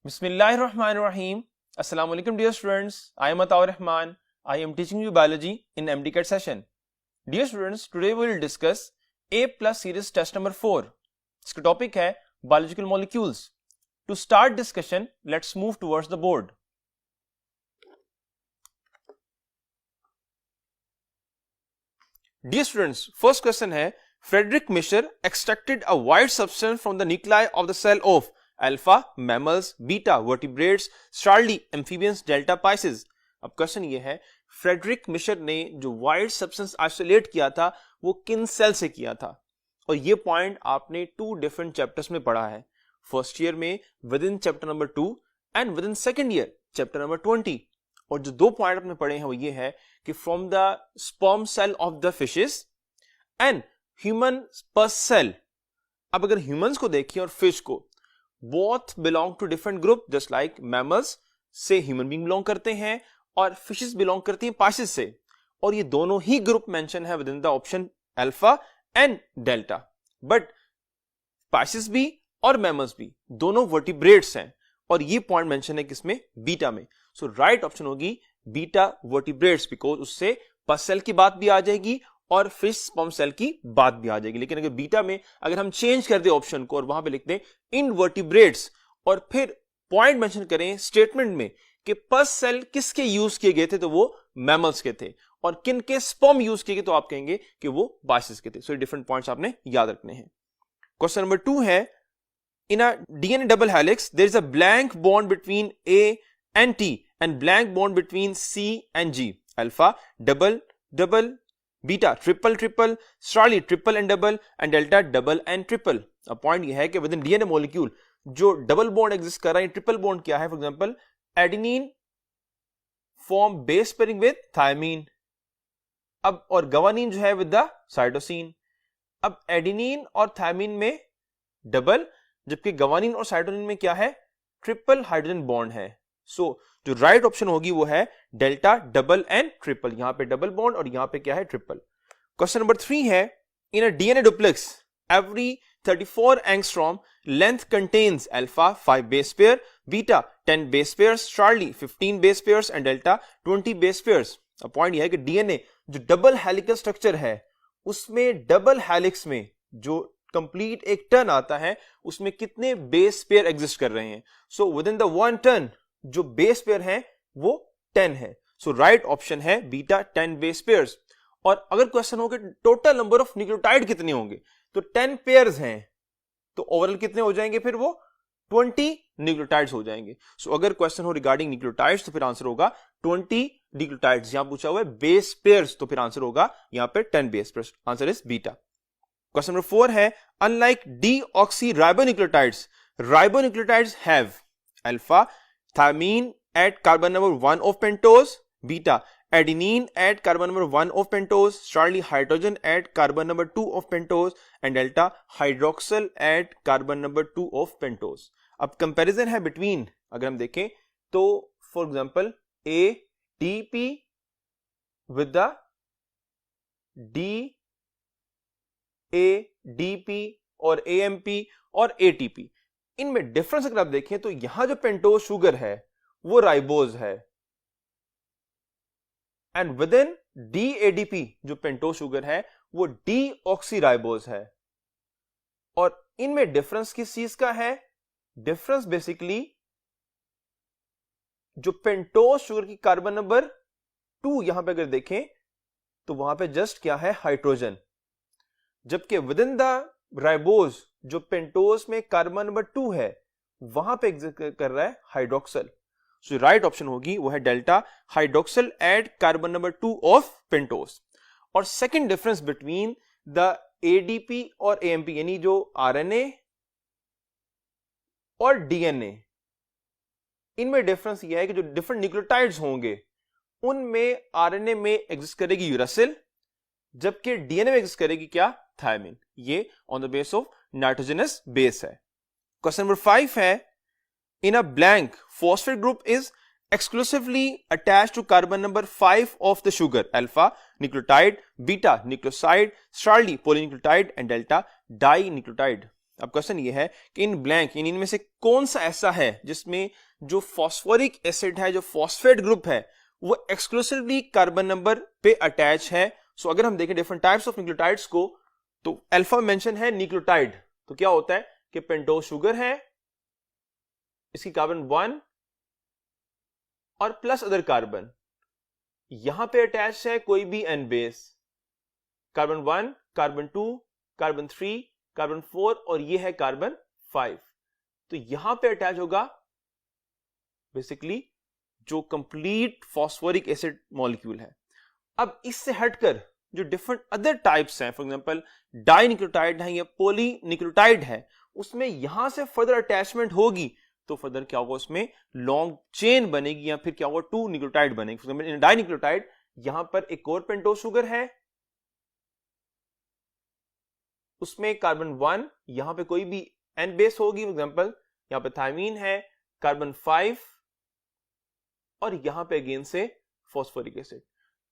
Bismillahirrahmanirrahim. Assalamu alaikum dear students. I am Ataur Rahman. I am teaching you biology in MDCAT session. Dear students, today we will discuss A plus series test number 4. इसका topic है biological molecules. To start discussion, let's move towards the board. Dear students, first question है Frederick Mischer extracted a white substance from the nuclei of the cell of alpha mammals, beta vertebrates, charlie amphibians, delta pisces. अब question ये है Friedrich Miescher ने जो white substance isolate किया था वो किन सेल से किया था, और ये पॉइंट आपने 2 डिफरेंट चैप्टर्स में पढ़ा है. फर्स्ट ईयर में within chapter number 2 and with in second year chapter number 20. और जो 2 पॉइंट आपने पढ़े हैं वो ये है कि from the sperm cell of the fishes and human sperm cell. अब अगर ह्यूमंस को देखिए और फिश को, both belong to different group, just like mammals से human being belong करते हैं और fishes belong करती हैं passes से, और ये दोनों ही ग्रुप मेंशन है within the option alpha and delta. But passes भी और mammals भी दोनों vertebrates हैं, और ये पॉइंट मेंशन है किसमें, बीटा में. सो राइट ऑप्शन होगी बीटा वर्टिब्रेट्स, बिकॉज उससे पस सेल की बात भी आ जाएगी और फिश स्पर्म सेल की बात भी आ जाएगी. लेकिन अगर बीटा में अगर हम चेंज कर दे ऑप्शन को और वहां पे लिख दें इनवर्टिब्रेट्स और फिर पॉइंट मेंशन करें स्टेटमेंट में कि पस सेल किसके यूज किए गए थे, तो वो मैमल्स के थे, और किन के स्पर्म यूज किए गए तो आप कहेंगे कि वो बाइसेस के थे. सो डिफरेंट पॉइंट्स आपने याद रखने हैं. क्वेश्चन नंबर 2 है in a DNA double helix there is a blank bond between A and T and blank bond between C and G. Alpha double double, beta triple triple, charlie triple and double, and delta double and triple. अब point ये है कि within DNA molecule जो double bond exist कर रहा है, triple bond क्या है. For example adenine form base pairing with thymine, अब और गवानीन जो है विद द साइटोसिन. अब एडेनिन और थायमीन में डबल, जबकि गवानीन और साइटोसिन में क्या है, ट्रिपल हाइड्रोजन बॉन्ड है. सो जो राइट ऑप्शन होगी वो है डेल्टा डबल एंड ट्रिपल. यहां पे डबल बॉन्ड और यहां पे क्या है, ट्रिपल. क्वेश्चन नंबर 3 है in a DNA duplex every 34 angstrom length contains alpha 5 base pair, beta 10 base pairs, charlie 15 base pairs and delta 20 base pairs. अब पॉइंट यह है कि डीएनए जो डबल हेलिकल स्ट्रक्चर है उसमें डबल हेलिक्स में जो कंप्लीट एक टर्न आता है उसमें कितने बेस पेयर एग्जिस्ट कर रहे हैं. सो विद इन द 1 टर्न जो बेस पेयर है वो 10 है. सो राइट ऑप्शन है बीटा 10 बेस पेयर्स. और अगर क्वेश्चन हो कि टोटल नंबर ऑफ न्यूक्लियोटाइड कितने होंगे, तो 10 पेयर्स हैं, तो ओवरऑल कितने हो जाएंगे, फिर वो 20 न्यूक्लियोटाइड्स हो जाएंगे. सो अगर क्वेश्चन हो रिगार्डिंग न्यूक्लियोटाइड्स तो फिर आंसर होगा 20 न्यूक्लियोटाइड्स. यहां पूछा हुआ है बेस पेयर्स, तो फिर आंसर होगा यहां पे 10 base pairs. Answer is beta. Question number 4 है unlike deoxy ribonucleotides, ribonucleotides have alpha thymine at carbon number 1 of pentose, beta adenine at carbon number 1 of pentose, Charlie hydrogen at carbon number 2 of pentose, and delta hydroxyl at carbon number 2 of pentose. अब comparison है between, अगर हम देखें तो for example ADP with the DADP और AMP और ATP. इनमें difference अगर आप देखें तो यहां जो पेंटोज शुगर है वो राइबोज है, एंड विद इन DADP जो पेंटोज शुगर है वो डीऑक्सीराइबोज है. और इनमें डिफरेंस किस चीज का है, डिफरेंस बेसिकली जो पेंटोज शुगर की कार्बन नंबर 2 यहां पे अगर देखें तो वहां पे जस्ट क्या है, हाइड्रोजन, जबकि विद इन द राइबोज जो पेंटोज में कार्बन नंबर 2 है वहां पे एग्जिस्ट कर रहा है हाइड्रोक्सल. सो राइट ऑप्शन होगी वो है delta hydroxyl at carbon number 2 of pentose. और second difference between the ADP और AMP यानी जो RNA और DNA, इनमें डिफरेंस यह है कि जो डिफरेंट न्यूक्लियोटाइड्स होंगे उनमें RNA में एग्जिस्ट करेगी यूरासिल, जबकि DNA में एग्जिस्ट करेगी क्या, थायमीन. ये on the base of nitrogenous base है. क्वेश्चन नंबर 5 है in a blank phosphate group is exclusively attached to carbon number 5 of the sugar, alpha nucleotide, beta nucleoside, Charlie polynucleotide and delta dinucleotide. अब question ये है कि in blank यानी इनमें से कौन सा ऐसा है जिसमें जो फॉस्फोरिक एसिड है, जो फॉस्फेट ग्रुप है, वो एक्सक्लूसिवली कार्बन नंबर पे अटैच है। सो अगर हम देखें डिफरेंट टाइप्स ऑफ न्यूक्लियोटाइड्स को, तो अल्फा मेंशन है न्यूक्लियोटाइड, तो क्या होता है कि पेंटोज शुगर है, इसकी कार्बन 1 और प्लस अदर कार्बन, यहां पे अटैच है कोई भी N base, carbon 1, carbon 2, carbon 3, carbon 4 और ये है कार्बन 5। तो यहां पे अटैच होगा बेसिकली जो कंप्लीट फॉस्फोरिक एसिड मॉलिक्यूल है। अब इससे हटकर जो डिफरेंट अदर टाइप्स हैं, फॉर एग्जांपल डाइन्यूक्लियोटाइड है या पॉलीन्यूक्लियोटाइड है, उसमें यहां से फर्दर अटैचमेंट होगी तो फर्दर क्या होगा, उसमें लॉन्ग चेन बनेगी या फिर क्या होगा 2 न्यूक्लियोटाइड बनेगी। फॉर एग्जांपल इन डाइन्यूक्लियोटाइड यहां पर एक और पेंटोज शुगर है, उसमें कार्बन 1, यहां पे कोई भी एन बेस होगी, फॉर एग्जांपल यहां पे थायमीन है, कार्बन 5 और यहां पे अगेन से फॉस्फोरिक एसिड।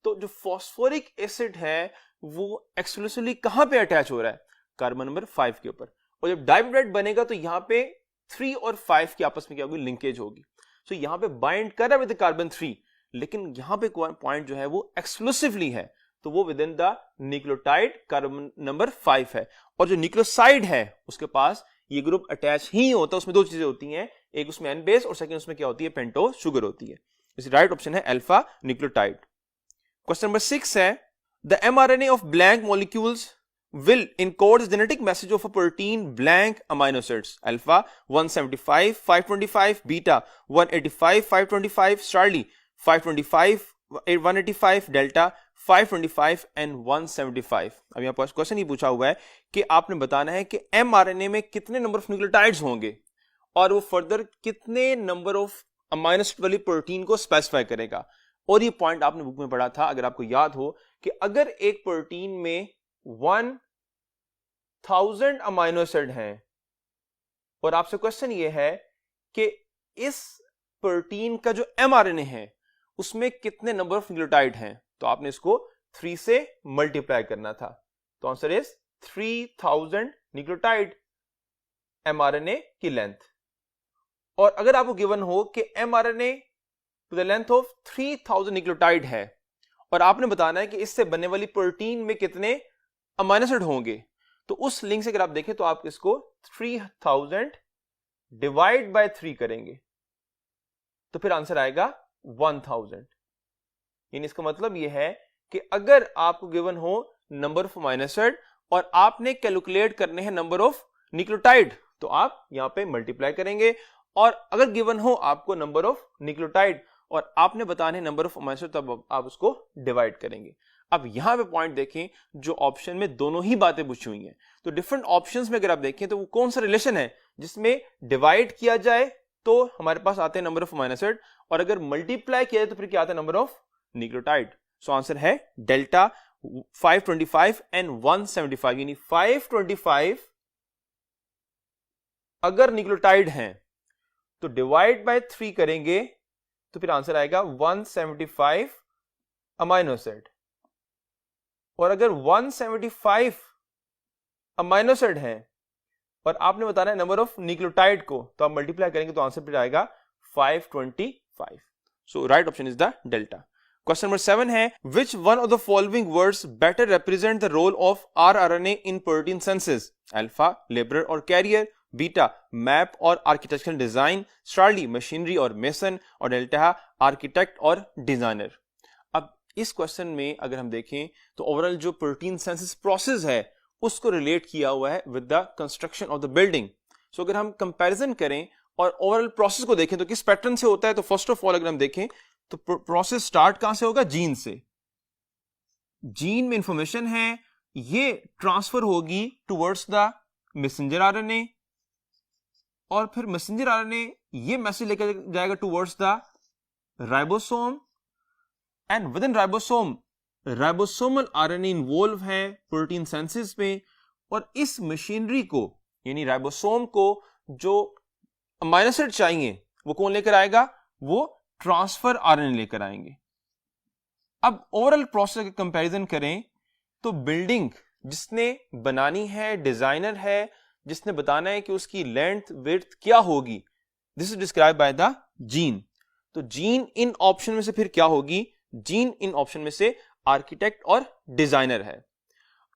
तो जो फॉस्फोरिक एसिड है वो एक्सक्लूसिवली कहां पे अटैच हो रहा है, कार्बन नंबर 5 के ऊपर। और जब डाइपेप्टाइड बनेगा तो यहां पे 3 और 5 की आपस में क्या होगी, लिंकेज होगी। सो यहां पे बाइंड कर रहा है विद कार्बन 3, लेकिन यहां पे पॉइंट जो है वो एक्सक्लूसिवली है, तो वो with in the nucleotide carbon number 5 है। और जो न्यूक्लियोसाइड है उसके पास ये ग्रुप अटैच ही होता है, उसमें दो चीजें होती हैं, एक उसमें एन बेस और सेकंड उसमें क्या होती है, पेंटोज शुगर होती है। इस राइट ऑप्शन है अल्फा न्यूक्लियोटाइड। क्वेश्चन नंबर 6 है the mRNA of blank molecules will encode the genetic message of a protein blank amino acids alpha 175 525 beta 185 525 Charlie 525 185 delta 525 and 175। अब यहाँ पर क्वेश्चन ये पूछा हुआ है कि आपने बताना है कि mRNA में कितने नंबर ऑफ न्यूक्लियोटाइड्स होंगे और वो फर्दर कितने नंबर ऑफ अमाइनो एसिड वाली प्रोटीन को स्पेसिफाई करेगा। और ये पॉइंट आपने बुक में पढ़ा था, अगर आपको याद हो, कि अगर एक प्रोटीन में 1000 अमाइनो एसिड हैं और आपसे क्वेश्चन ये है कि इस प्रोटीन का जो mRNA है उसमें कितने नंबर ऑफ न्यूक्लियोटाइड हैं, तो आपने इसको 3 से मल्टीप्लाई करना था। तो आंसर इज 3000 न्यूक्लियोटाइड mRNA की लेंथ। और अगर आपको गिवन हो कि mRNA to the length of 3000 nucleotide है और आपने बताना है कि इससे बनने वाली प्रोटीन में कितने अमाइनो एसिड होंगे, तो उस लिंक से अगर आप देखें तो आप इसको 3000 डिवाइड बाय 3 करेंगे तो फिर आंसर आएगा 1000। यानी इसका मतलब यह है कि अगर आपको गिवन हो नंबर ऑफ अमाइनो एसिड और आपने कैलकुलेट करने हैं नंबर ऑफ न्यूक्लियोटाइड, तो आप यहां पे मल्टीप्लाई करेंगे। और अगर गिवन हो आपको नंबर ऑफ न्यूक्लियोटाइड और आपने बताने नंबर ऑफ अमाइनो एसिड, तब आप उसको डिवाइड करेंगे। अब यहां पे पॉइंट देखें, जो ऑप्शन में दोनों ही बातें पूछी हुई हैं, तो डिफरेंट ऑप्शंस में अगर आप देखें तो वो कौन सा रिलेशन है जिसमें डिवाइड किया जाए तो हमारे पास आते हैं नंबर ऑफ अमाइनो एसिड, और अगर मल्टीप्लाई किया जाए तो फिर क्या आता है, number of nucleotide. So answer है डेल्टा 525 एंड 175। यानी 525 अगर न्यूक्लियोटाइड हैं तो डिवाइड बाय 3 करेंगे तो फिर आंसर आएगा 175 अमाइनो एसिड। और अगर 175 अमाइनो एसिड है और आपने बताना है नंबर ऑफ न्यूक्लियोटाइड को, तो आप मल्टीप्लाई करेंगे तो आंसर फिर आएगा 525। So right option is the delta. Question number 7 है which one of the following words better represent the role of rRNA in protein synthesis, alpha labourer और कैरियर, बीटा मैप और आर्किटेक्चरल डिजाइन, स्टारली मशीनरी और mason, और delta architect और designer. अब इस question में अगर हम देखें तो ओवरऑल जो प्रोटीन सिंथेसिस प्रोसेस है उसको रिलेट किया हुआ है with the construction of the building. So अगर हम कंपैरिजन करें और ओवरऑल प्रोसेस को देखें तो किस पैटर्न से होता है, तो फर्स्ट ऑफ ऑल अगर हम देखें तो प्रोसेस स्टार्ट कहां से होगा, जीन से। जीन में इंफॉर्मेशन है, ये ट्रांसफर होगी टुवर्ड्स द मैसेंजर आरएनए, और फिर मैसेंजर आरएनए ये मैसेज लेकर जाएगा towards the ribosome, and with in ribosome ribosomal RNA involve है प्रोटीन सिंथेसिस में। और इस मशीनरी को यानी राइबोसोम को जो अमाइनो एसिड चाहिए वो कौन लेकर आएगा, वो ट्रांसफर आरएनए लेकर आएंगे। अब ओवरऑल प्रोसेस का कंपैरिजन करें तो बिल्डिंग जिसने बनानी है, डिजाइनर है जिसने बताना है कि उसकी लेंथ विड्थ क्या होगी, this is describe by the gene. तो जीन इन ऑप्शन में से फिर क्या होगी, जीन इन ऑप्शन में से आर्किटेक्ट और डिजाइनर है।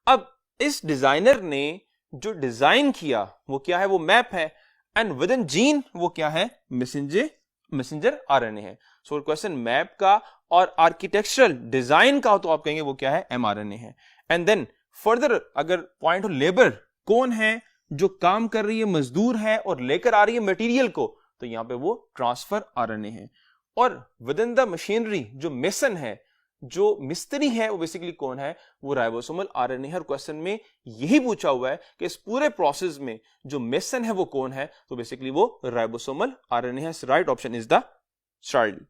अब इस डिजाइनर ने जो डिजाइन किया वो क्या है, वो मैप है, एंड विद इन जीन वो क्या है, मैसेंजर आरएनए है। सो क्वेश्चन मैप का और आर्किटेक्चरल डिजाइन का हो तो आप कहेंगे वो क्या है, एमआरएनए है। एंड देन फर्दर अगर पॉइंट हो लेबर, कौन है जो काम कर रही है, मजदूर है और लेकर आ रही है मटेरियल को, तो यहां पे वो ट्रांसफर आरएनए है। और विद इन द मशीनरी जो मेसन है, जो मिस्त्री है, वो बेसिकली कौन है, वो राइबोसोमल आरएनए है। और क्वेश्चन में यही पूछा हुआ है कि इस पूरे प्रोसेस में जो मेसन है वो कौन है, तो बेसिकली वो राइबोसोमल आरएनए है। Right option is the charlie.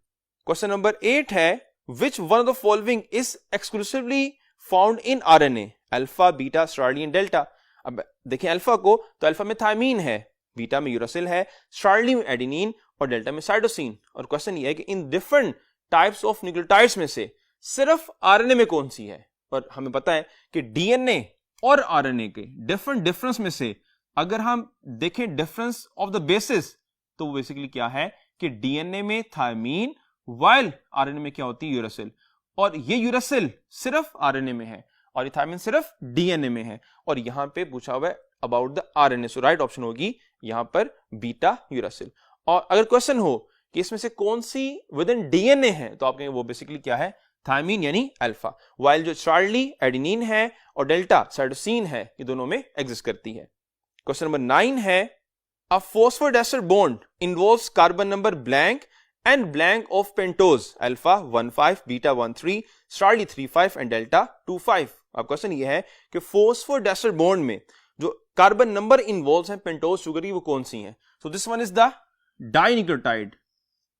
Question number 8 है, which one of the following is exclusively found in RNA, alpha, beta, charlie and delta. अब देखें अल्फा को, तो अल्फा में थायमीन है, बीटा में यूरासिल है, स्टार्ली में एडेनिन और डेल्टा में साइटोसिन। और क्वेश्चन ये है कि in different types of nucleotides में से सिर्फ आरएनए में कौन सी है। और हमें पता है कि डीएनए और आरएनए के डिफरेंस में से अगर हम देखें डिफरेंस ऑफ द बेसिस, तो वो बेसिकली क्या है कि डीएनए में थायमीन, वाइल आरएनए में क्या होती है, यूरासिल। और ये यूरासिल सिर्फ आरएनए में है और ये थायमीन सिर्फ डीएनए में है। और यहां पे पूछा हुआ है about the RNA, so right option होगी यहां पर बीटा यूरासिल। और अगर क्वेश्चन हो कि इसमें से कौन सी विद इन डीएनए है, तो आप कहेंगे वो बेसिकली क्या है, थायमीन यानी अल्फा। वाइल जो चार्ली एडेनिन है और डेल्टा साइटोसिन है, ये दोनों में एग्जिस्ट करती है। क्वेश्चन नंबर 9 है, a phosphodiester bond involves carbon number blank and blank of pentose, alpha 15, beta 13, charlie 35 and delta 25। अब क्वेश्चन ये है कि फॉस्फोडाइस्टर बॉन्ड में जो कार्बन नंबर इन्वॉल्व है पेंटोज शुगर की, वो कौन सी है। So this one is the dinucleotide,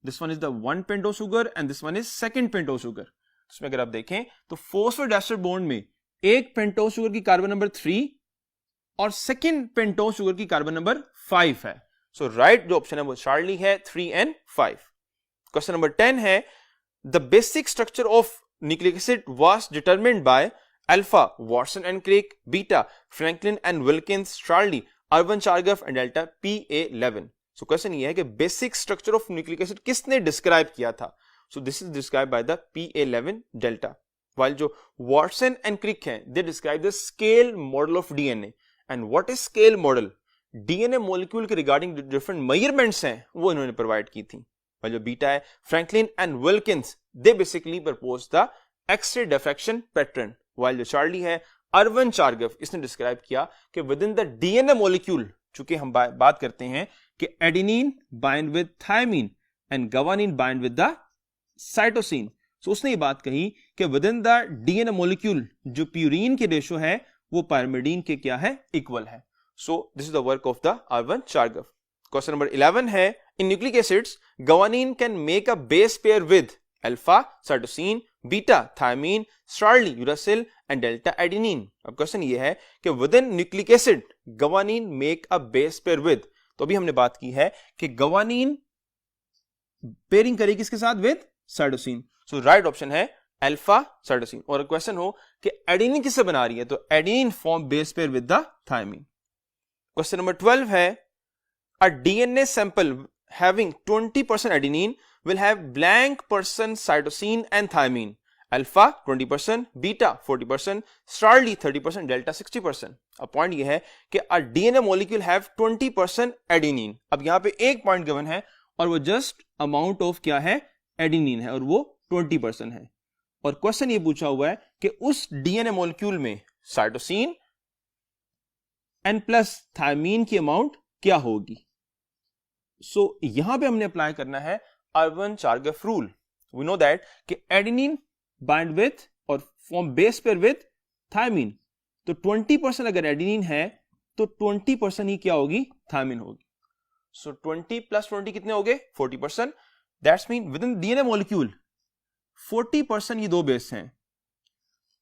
this one is the 1 pentose sugar and this one is 2nd pentose sugar. इसमें अगर आप देखें तो फॉस्फोडाइस्टर बॉन्ड में एक पेंटोज शुगर की कार्बन नंबर 3 और 2nd पेंटोज शुगर की कार्बन नंबर 5 है। सो राइट जो ऑप्शन है वो चार्ली है, 3 एंड 5। क्वेश्चन नंबर 10 है, the basic structure of nucleic acid was determined by alpha Watson and Crick, beta Franklin and Wilkins, charlie Erwin Chargaff and delta PA11। So question ये है कि basic structure of nucleic acid किसने describe किया था। So this is described by the PA11 delta. While जो Watson and Crick हैं, they describe the scale model of DNA. And what is scale model? DNA molecule के regarding different measurements हैं, वो इन्होंने provide की थी। while जो beta है, Franklin and Wilkins, they basically proposed the X-ray diffraction pattern. while जो Charlie है, अर्वन चारगफ, इसने डिस्क्राइब किया कि within the DNA molecule, चूंकि हम बात करते हैं कि adenine bind with thiamine and guanine bind with the cytosine. So उसने ये बात कही कि within the DNA molecule जो प्यूरिन की रेशो है वो पायरिमिडीन के क्या है, इक्वल है। So this is the work of the Erwin Chargaff. Question number 11 है, in nucleic acids guanine can make a base pair with alpha cytosine, beta thymine, charlie uracil and delta adenine. अब question ये है कि with in nucleic acid guanine make a base pair with, तो अभी हमने बात की है कि guanine पेयरिंग करेगी किसके साथ, with cytosine. So right option है अल्फा साइटोसिन। और क्वेश्चन हो कि एडेनिन किससे बना रही है, तो adenine form base pair with the thymine. Question number 12 है, a DNA sample having 20% adenine will have blank percent cytosine and thymine, alpha 20%, beta 40%, Charlie 30%, delta 60%। अब पॉइंट ये है कि a DNA molecule have 20% adenine. अब यहां पे एक point given है और वो जस्ट अमाउंट ऑफ क्या है, एडेनिन है, और वो 20% है। और क्वेश्चन ये पूछा हुआ है कि उस डीएनए मॉलिक्यूल में साइटोसिन एंड प्लस थायमीन की अमाउंट क्या होगी। सो यहां पे हमने अप्लाई करना है Erwin Chargaff rule. We know that कि एडेनिन बाइंड विथ और form base pair with thymine, तो 20% अगर एडेनिन है तो 20% ही क्या होगी, थायमीन होगी। सो 20 प्लस 20 कितने हो गए, 40%। That's mean with in DNA molecule 40% ये दो बेस हैं।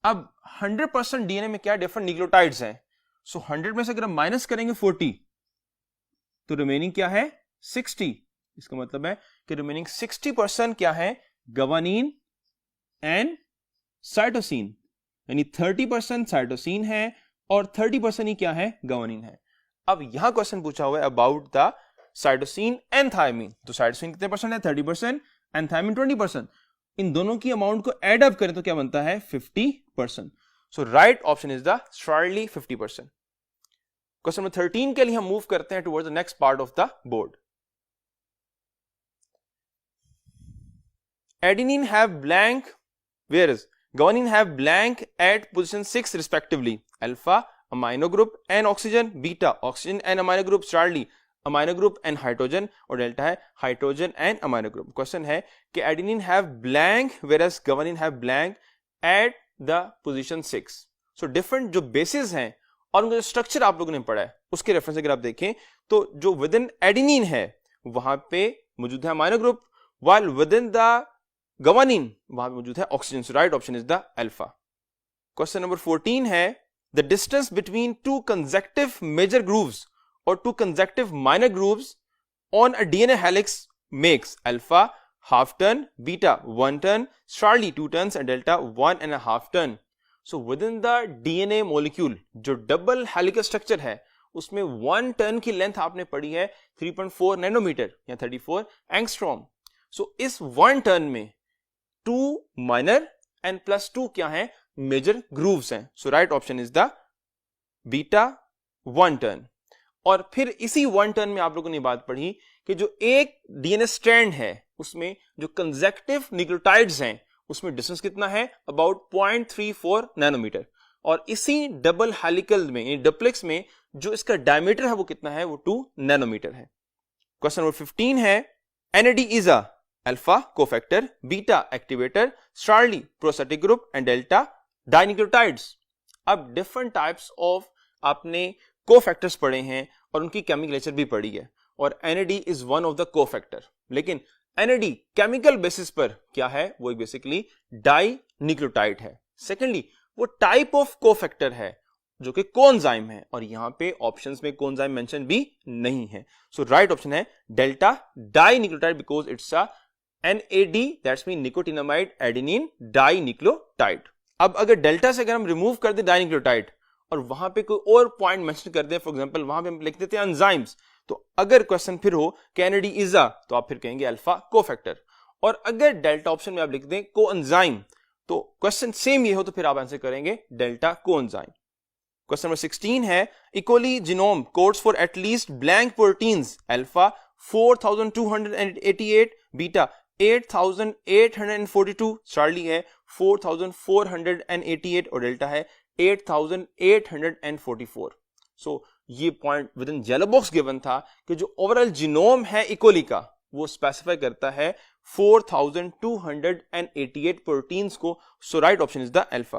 अब 100% डीएनए में क्या डिफरेंट न्यूक्लियोटाइड्स हैं। सो 100 में से अगर हम माइनस करेंगे 40 तो रिमेनिंग क्या है, 60। इसका मतलब है कि रिमेनिंग 60% क्या है, guanine एंड साइटोसिन, यानी 30% साइटोसिन है और 30% ही क्या है, guanine है। अब यहां क्वेश्चन पूछा हुआ है about the cytosine and thymine. तो साइटोसिन कितने परसेंट है? 30%, एंड थायमिन 20%। इन दोनों की अमाउंट को एड अप करें तो क्या बनता है? 50%। So right option is the स्ट्राइडली 50%। क्वेश्चन नंबर 13 के लिए हम मूव करते हैं towards the next part of the board. Adenine have blank, whereas guanine have blank at position 6 respectively. Alpha amino group and oxygen, beta oxygen and amino group, charlie amino group and hydrogen, और delta है hydrogen and amino group। Question है कि adenine have blank whereas guanine have blank at the position 6। so different जो bases हैं और उनका जो structure आप लोगों ने पढ़ा है उसके रेफरेंस अगर आप देखें तो जो विद इन एडेनिन है वहां पे मौजूद है amino group, while within the guanine वहां पे मौजूद है oxygen. So right option is the alpha. Question number 14 है the distance between two consecutive major grooves और two consecutive minor grooves on a DNA helix makes alpha half turn, beta 1 turn, charlie 2 turns and delta 1.5 turn. So within the DNA molecule जो double helical structure है उसमें 1 turn की length आपने पढ़ी है 3.4 nanometre या 34 angstrom. सो इस 1 turn में 2 माइनर एंड प्लस 2 क्या है? मेजर ग्रूव्स हैं। So right option is the beta 1 turn. और फिर इसी 1 टर्न में आप लोगों ने बात पढ़ी कि जो एक डीएनए स्ट्रैंड है उसमें जो कंसेक्टिव न्यूक्लियोटाइड्स हैं उसमें डिस्टेंस कितना है? About 0.34 nanometre. और इसी डबल हेलिकल में डुप्लेक्स में जो इसका डायमीटर है वो कितना है? वो 2 नैनोमीटर है। क्वेश्चन नंबर 15 है NAD is a alpha cofactor, beta activator, charlie prosthetic group and delta dinucleotides. अब डिफरेंट टाइप्स ऑफ आपने कोफैक्टर्स पढ़े हैं और उनकी केमिकल नेचर भी पढ़ी है और NAD is one of the cofactor. लेकिन NAD केमिकल बेसिस पर क्या है? वो बेसिकली डाइन्यूक्लियोटाइड है। सेकेंडली वो टाइप ऑफ कोफैक्टर है जो कि कोएंजाइम है और यहां पे ऑप्शंस में कोएंजाइम मेंशन भी नहीं है। सो राइट ऑप्शन है delta dinucleotide because it's a NAD that's mean nicotinamide adenine dinucleotide. अब अगर डेल्टा से अगर हम रिमूव कर दे डाइन्यूक्लियोटाइड और वहां पे कोई और पॉइंट मेंशन कर दे, फॉर एग्जांपल वहां पे हम लिख देते हैं एंजाइम्स, तो अगर क्वेश्चन फिर हो NAD इज अ तो आप फिर कहेंगे अल्फा कोफैक्टर। और अगर डेल्टा ऑप्शन में आप लिख दें कोएंजाइम तो क्वेश्चन सेम ये हो तो फिर आप आंसर करेंगे डेल्टा कोएंजाइम। क्वेश्चन नंबर 16 है E. coli genome codes for at least blank proteins alpha 4288, beta 8842, Charlie है 4488 और डेल्टा है 8844। सो ये point with in yellow box given था कि जो ओवरऑल जीनोम है इकोली का वो स्पेसिफाई करता है 4288 प्रोटीन्स को। So right option is the alpha.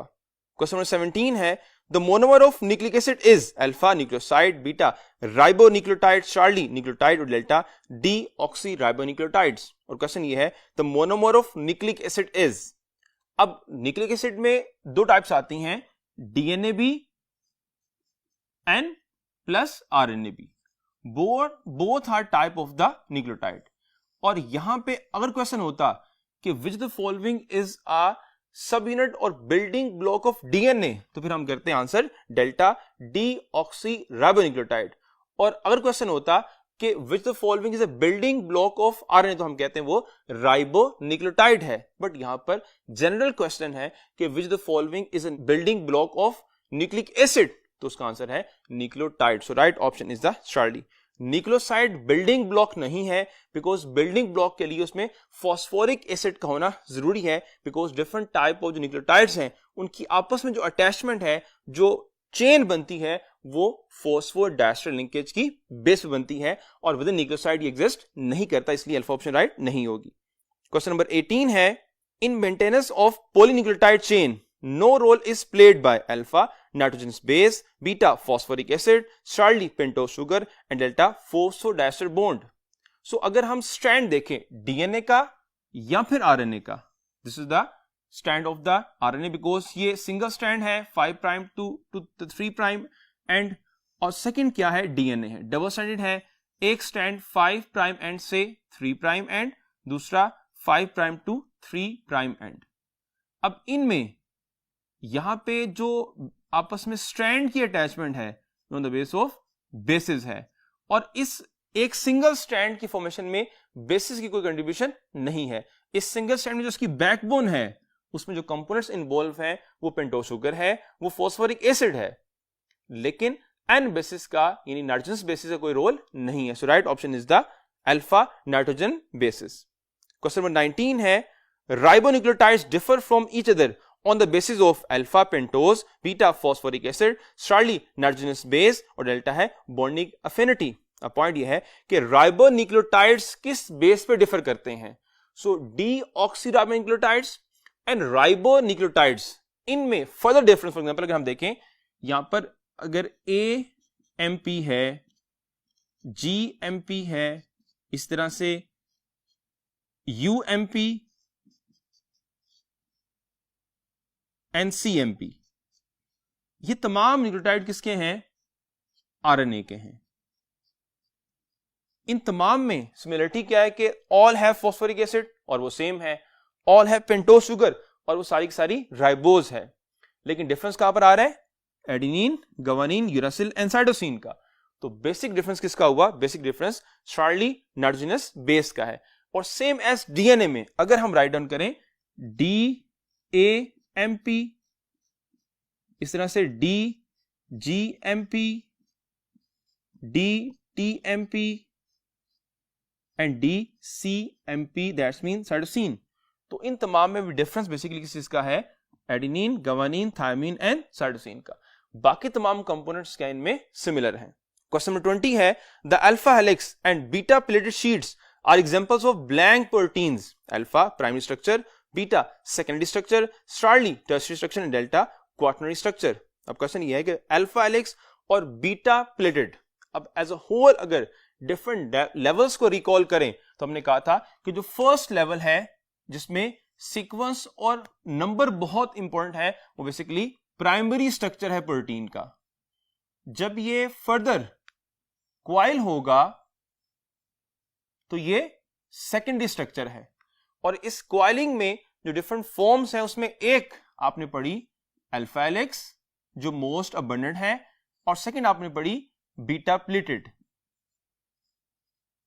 Question number 17 है the monomer of nucleic acid is alpha nucleoside, beta ribonucleotide, charlie nucleotide और डेल्टा डीऑक्सी राइबोन्यूक्लियोटाइड्स। और क्वेश्चन ये है the monomer of nucleic acid is. अब nucleic acid में दो types आती हैं, DNA B and plus RNA B. Both are type of the nucleotide. और यहां पे अगर क्वेश्चन होता कि which the following is a सब यूनिट और बिल्डिंग ब्लॉक ऑफ डीएनए तो फिर हम करते हैं आंसर डेल्टा डीऑक्सी राइबोन्यूक्लियोटाइड। और अगर क्वेश्चन होता कि which the following is a building block of RNA तो हम कहते हैं वो राइबोन्यूक्लियोटाइड है। बट यहां पर जनरल क्वेश्चन है कि which the following is a building block of nucleic acid तो उसका आंसर है nucleotide. So right option is the Charlie. Nucleoside building block नहीं है बिकॉज बिल्डिंग ब्लॉक के लिए उसमें फॉस्फोरिक एसिड का होना जरूरी है बिकॉज डिफरेंट टाइप ऑफ जो न्यूक्लियोटाइड्स हैं उनकी आपस में जो अटैचमेंट है, जो चेन बनती है वो फॉस्फोडाइस्टर लिंकेज की बेस पे बनती है और विद इन न्यूक्लियोसाइड एग्जिस्ट नहीं करता, इसलिए अल्फा ऑप्शन राइट नहीं होगी। क्वेश्चन नंबर 18 है in maintenance of polynucleotide chain no role is played by alpha nitrogenous base, beta phosphoric acid, charlie pentose sugar and delta phosphodiester bond. So अगर हम strand देखें DNA का या फिर RNA का, this is the strand of the RNA because ये single strand है 5 prime to 3 prime and और सेकंड क्या है डीएनए है, डबल स्ट्रैंडेड है, एक स्ट्रैंड 5 प्राइम एंड से 3 प्राइम एंड दूसरा 5 प्राइम टू 3 प्राइम एंड। अब इनमें यहां पे जो आपस में स्ट्रैंड की अटैचमेंट है on the base of basis है, और इस एक सिंगल स्ट्रैंड की फॉर्मेशन में बेसिस की कोई कंट्रीब्यूशन नहीं है। इस सिंगल स्ट्रैंड में जो उसकी बैकबोन है उसमें जो कंपोनेंट्स इन्वॉल्व हैं वो पेंटोज शुगर है, वो फॉस्फोरिक एसिड है, लेकिन एन बेसिस का यानी नाइट्रोजन बेसिस का कोई रोल नहीं है। So right option is the alpha nitrogen basis. Question number 19 है ribonucleotides differ from each other on the basis of alpha pentose, beta phosphoric acid, Charlie nitrogenous base और delta है bonding affinity। अब point ये है कि ribonucleotides किस base पे differ करते हैं। सो डीऑक्सीराइबोन्यूक्लियोटाइड्स एंड राइबोन्यूक्लियोटाइड्स, इनमें फर्दर डिफरेंस, फॉर एग्जांपल अगर हम देखें यहां पर अगर AMP है, GMP है, इस तरह से UMP NCMP, ये तमाम न्यूक्लियोटाइड किसके हैं? आरएनए के हैं। इन तमाम में सिमिलरिटी क्या है कि ऑल हैव फॉस्फोरिक एसिड और वो सेम है, ऑल हैव पेंटोज शुगर और वो सारी की सारी राइबोज है, लेकिन डिफरेंस कहां पर आ रहा है? Adenine, guanine, uracil and cytosine का। तो बेसिक डिफरेंस किसका हुआ? Basic difference Charlie nitrogenous base का है। और सेम एज डीएनए में अगर हम राइट डाउन करें DAMP, इस तरह से DGMP, DTMP and DCMP, that's mean cytosine. तो इन तमाम में भी डिफरेंस बेसिकली किस चीज का है? Adenine, guanine, thymine and cytosine का। बाकी तमाम कंपोनेंट्स क्या इनमें सिमिलर हैं। क्वेश्चन नंबर 20 है the alpha helix and beta pleated sheets are examples of blank proteins. Alpha primary structure, beta secondary structure, Charlie tertiary structure and delta quaternary structure. अब question ये है कि अल्फा हेलिक्स और beta pleated, अब as a whole अगर different levels को recall करें तो हमने कहा था कि जो फर्स्ट लेवल है जिसमें सीक्वेंस और नंबर बहुत इंपॉर्टेंट है वो बेसिकली प्राइमरी स्ट्रक्चर है प्रोटीन का। जब ये फर्दर क्वाइल होगा तो ये सेकेंडरी स्ट्रक्चर है, और इस क्वाइलिंग में जो डिफरेंट फॉर्म्स हैं उसमें एक आपने पढ़ी अल्फा हेलिक्स जो मोस्ट अबंडेंट है, और सेकंड आपने पढ़ी बीटा प्लेटेड।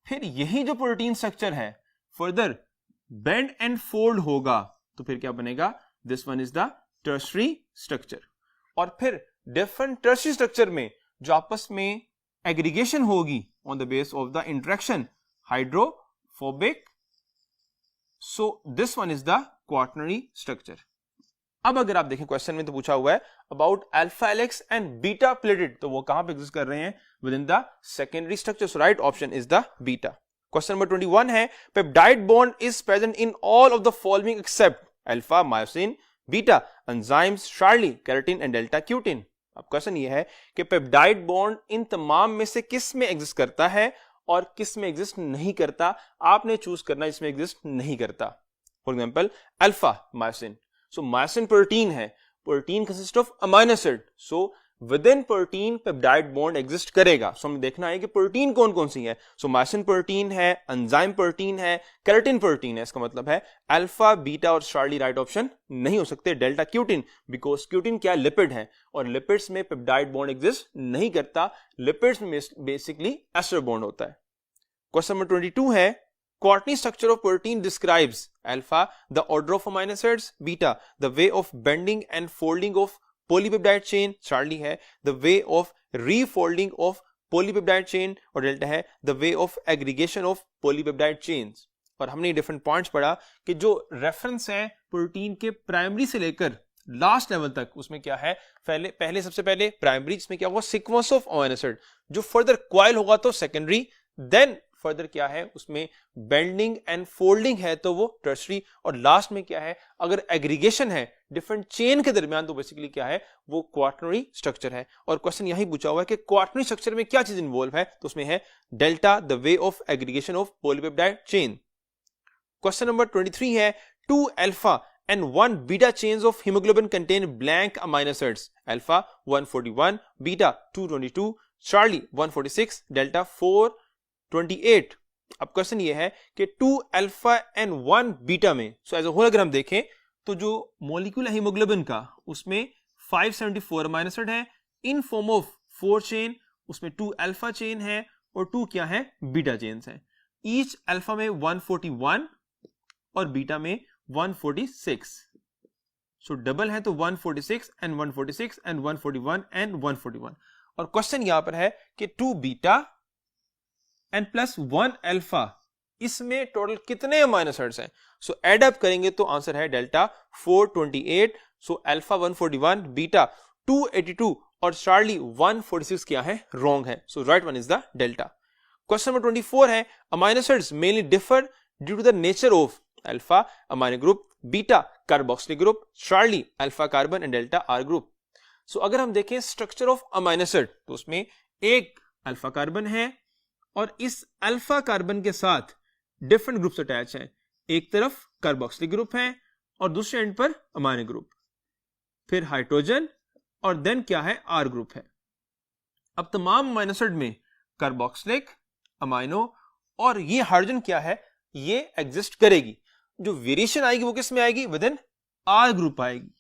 फिर यही जो प्रोटीन स्ट्रक्चर है फर्दर बेंड एंड फोल्ड होगा तो फिर क्या बनेगा? This one is the tertiary structure. और फिर डिफरेंट टर्शियरी स्ट्रक्चर में जो आपस में एग्रीगेशन होगी on the base of the interaction hydrophobic, so this one is the quaternary structure. अब अगर आप देखें क्वेश्चन में तो पूछा हुआ है about alpha helix and beta plated, तो वो कहां पे एग्जिस्ट कर रहे हैं? With in the secondary structure. So right option is the beta. Question number 21 है peptide bond is present in all of the following except alpha myosin, beta enzymes, charlie keratin and delta cutin. अब question ये है कि peptide bond इन तमाम में से किस में एग्जिस्ट करता है और किस में एग्जिस्ट नहीं करता। आपने चूज करना जिसमें एग्जिस्ट नहीं करता। For example alpha myosin, so myosin protein है, protein consist of amino acid, so within protein peptide bond exist करेगा। सो हमें देखना है कि प्रोटीन कौन कौन सी है। सो मायोसिन प्रोटीन है, एंजाइम प्रोटीन है, केराटिन प्रोटीन है। इसका मतलब है अल्फा, बीटा और चार्ली राइट ऑप्शन नहीं हो सकते। डेल्टा क्यूटिन, बिकॉज क्यूटिन क्या लिपिड है और लिपिड्स में पेप्टाइड बॉन्ड एग्जिस्ट नहीं करता। लिपिड्स में बेसिकली एस्टर बॉन्ड होता है। क्वेश्चन नंबर 22 है quaternary structure of protein describes alpha the order of amino acids, beta the way of bending and folding of polypeptide chain, Charlie है the way of refolding of polypeptide chain और delta है the way of aggregation of polypeptide chains। और हमने different points पढ़ा कि जो reference है protein के प्राइमरी से लेकर लास्ट लेवल तक उसमें क्या है? पहले सबसे पहले प्राइमरी जिसमें क्या होगा? सीक्वेंस ऑफ अमीनो एसिड, जो फर्दर क्वाइल होगा तो सेकेंडरी, देन फर्दर क्या है उसमें बेंडिंग एंड फोल्डिंग है तो वो टर्शियरी, और लास्ट में क्या है अगर एग्रीगेशन है डिफरेंट चेन के दरमियान तो बेसिकली क्या है वो क्वाटरनरी स्ट्रक्चर है। और क्वेश्चन यही पूछा हुआ है कि क्वाटरनरी स्ट्रक्चर में क्या चीज इन्वॉल्व है, तो उसमें है delta the way of aggregation of polypeptide chain. Question number 23 है 2 alpha and 1 beta chains of hemoglobin contain blank amino acids, alpha 141, beta 222, charlie 146, delta 428। अब क्वेश्चन ये है कि 2 अल्फा एंड 1 बीटा में सो एज अ होल अगर हम देखें तो जो मॉलिक्यूल है हीमोग्लोबिन का उसमें 574 अमीनो एसिड है इन फॉर्म ऑफ 4 चेन उसमें 2 अल्फा चेन है और 2 क्या है, बीटा चेन्स हैं। ईच अल्फा में 141 और बीटा में 146, सो डबल है तो 146 एंड 146 एंड 141 एंड 141। और क्वेश्चन यहां पर है कि 2 बीटा एंड प्लस 1 अल्फा, इसमें टोटल कितने अमाइनो एसिड्स हैं? सो एड अप करेंगे तो आंसर है डेल्टा 428। सो अल्फा 141, बीटा 282 और चार्ली 146 क्या है, रॉन्ग है। So right one is the delta. Question number 24 है amino acids mainly differ due to the nature of alpha amino group, beta carboxylic group, charlie alpha carbon and delta R group. So अगर हम देखें structure of amino acid तो उसमें एक alpha carbon है और इस अल्फा कार्बन के साथ डिफरेंट ग्रुप्स अटैच हैं। एक तरफ कार्बोक्सिलिक ग्रुप है और दूसरे एंड पर अमाइनो ग्रुप, फिर हाइड्रोजन और देन क्या है, आर ग्रुप है। अब तमाम अमाइनो एसिड में कार्बोक्सिलिक, अमाइनो और ये हाइड्रोजन क्या है, ये एग्जिस्ट करेगी। जो वेरिएशन आएगी वो किस में आएगी, विद इन आर ग्रुप आएगी।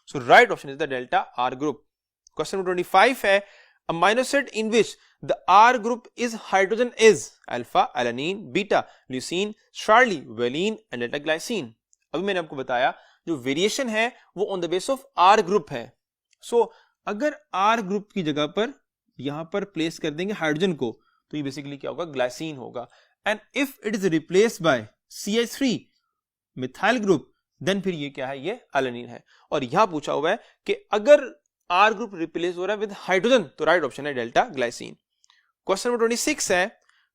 So right option is the delta R group. Question number 25 है amino acid in which the R group is hydrogen is alpha alanine, beta leucine, charlie valine and delta glycine. अभी मैंने आपको बताया जो variation है वो on the base of R group है। So अगर आर ग्रुप की जगह पर यहां पर प्लेस कर देंगे हाइड्रोजन को तो ये बेसिकली क्या होगा, ग्लाइसिन होगा। And if it is replaced by CH3 methyl group then फिर ये क्या है, ये एलानिन है। और यहां पूछा हुआ है कि अगर आर ग्रुप रिप्लेस हो रहा है विद हाइड्रोजन तो राइट ऑप्शन है डेल्टा ग्लाइसिन। क्वेश्चन नंबर 26 है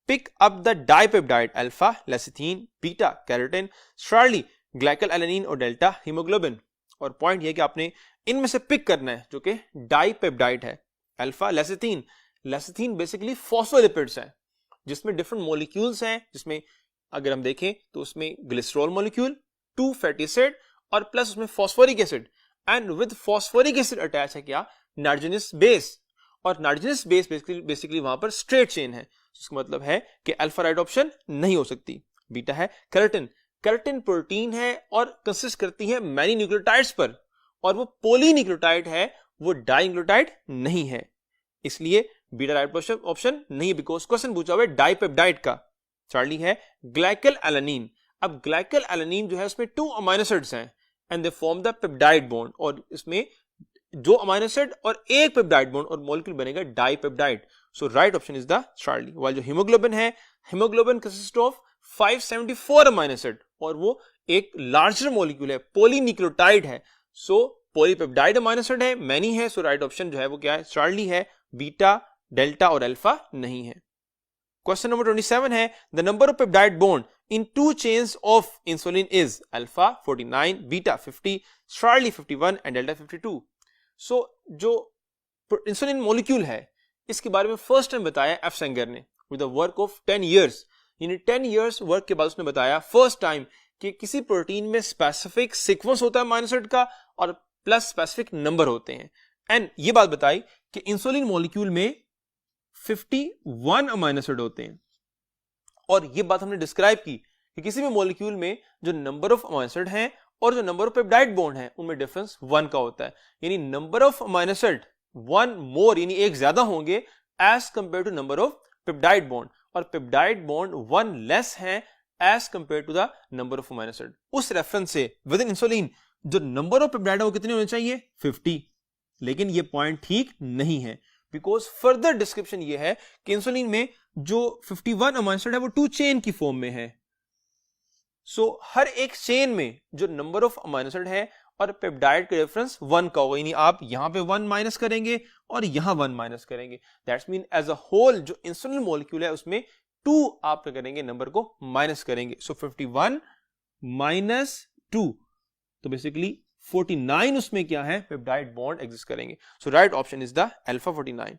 pick up the dipeptide alpha lecithin, beta carotene, charlie glycyl alanine और डेल्टा हीमोग्लोबिन। और पॉइंट ये कि आपने इनमें से पिक करना है जो कि डाइपेप्टाइड है। Alpha lecithin, lecithin basically phospholipids है जिसमें डिफरेंट मॉलिक्यूल्स हैं, जिसमें अगर हम देखें तो उसमें ग्लिसरॉल मॉलिक्यूल, 2 फैटी एसिड और प्लस उसमें phosphoric acid and with phosphoric acid attach है क्या, नाइट्रोजनस बेस। और नाइट्रोजनस बेस बेसिकली वहां पर स्ट्रेट चेन है, जिसका मतलब है कि अल्फा राइट ऑप्शन नहीं हो सकती। बीटा है केराटिन, केराटिन प्रोटीन है और कंसिस्ट करती है मैनी न्यूक्लियोटाइड्स पर, और वो पॉलीन्यूक्लियोटाइड है, वो डाइन्यूक्लियोटाइड नहीं है, इसलिए बीटा राइट ऑप्शन नहीं, बिकॉज क्वेश्चन पूछा हुआ है डाइपेप्टाइड का। चार्ली है ग्लाइकल एलानिन। अब ग्लाइकल एलानिन जो है उसमें 2 अमाइनो एसिड्स हैं and they form the peptide bond, और इसमें 2 अमाइनो एसिड और एक पेप्टाइड बॉन्ड और मॉलिक्यूल बनेगा dipeptide. So right option is the Charlie. While जो हीमोग्लोबिन है, haemoglobin consist of 574 amino acid और वो एक लार्जर मॉलिक्यूल है, पॉलीन्यूक्लियोटाइड है। सो पॉलीपेप्टाइड अमाइनो एसिड है, मैनी है। सो राइट ऑप्शन जो है वो क्या है, चार्ली है। बीटा, डेल्टा और अल्फा नहीं है। क्वेश्चन नंबर 27 है the number of peptide bond in 2 chains of insulin is alpha 49, beta 50, Charlie 51 and delta 52। सो जो इंसुलिन मॉलिक्यूल है इसके बारे में फर्स्ट टाइम बताया एफ सेंगर ने with the work of 10 years, यानी 10 इयर्स वर्क के बाद उसने बताया फर्स्ट टाइम कि किसी प्रोटीन में स्पेसिफिक सीक्वेंस होता है अमाइनो एसिड का और प्लस स्पेसिफिक नंबर होते हैं। एंड ये बात बताई कि इंसुलिन मॉलिक्यूल में 51 अमाइनो एसिड होते हैं, और ये बात हमने डिस्क्राइब की कि किसी भी मॉलिक्यूल में जो नंबर ऑफ अमाइनो एसिड हैं और जो नंबर ऑफ पेप्टाइड बॉन्ड हैं उनमें डिफरेंस 1 का होता है, यानी number of amino acid 1 more यानी एक ज्यादा होंगे as compare to number of peptide bond, और पेप्टाइड बॉन्ड 1 लेस है as compare to the number of amino acid. उस रेफरेंस से विद इन इंसुलिन जो नंबर ऑफ पेप्टाइड है वो कितने होने चाहिए, 50। लेकिन ये पॉइंट ठीक नहीं है, बिकॉज फर्दर डिस्क्रिप्शन ये है कि इंसुलिन में जो 51 अमाइनो एसिड है वो 2 चेन की फॉर्म में है। सो हर एक चेन में जो नंबर ऑफ अमाइनो एसिड है और पेप्टाइड का रेफरेंस 1 का होगा, यानी आप यहां पे 1 माइनस करेंगे और यहां 1 माइनस करेंगे। That's mean as a whole जो इंसुलिन मॉलिक्यूल है उसमें 2 आप क्या करेंगे, नंबर को माइनस करेंगे। सो 51 माइनस 2 तो बेसिकली 49 उसमें क्या है, पेप्टाइड बॉन्ड एग्जिस्ट करेंगे। So right option is the alpha 49।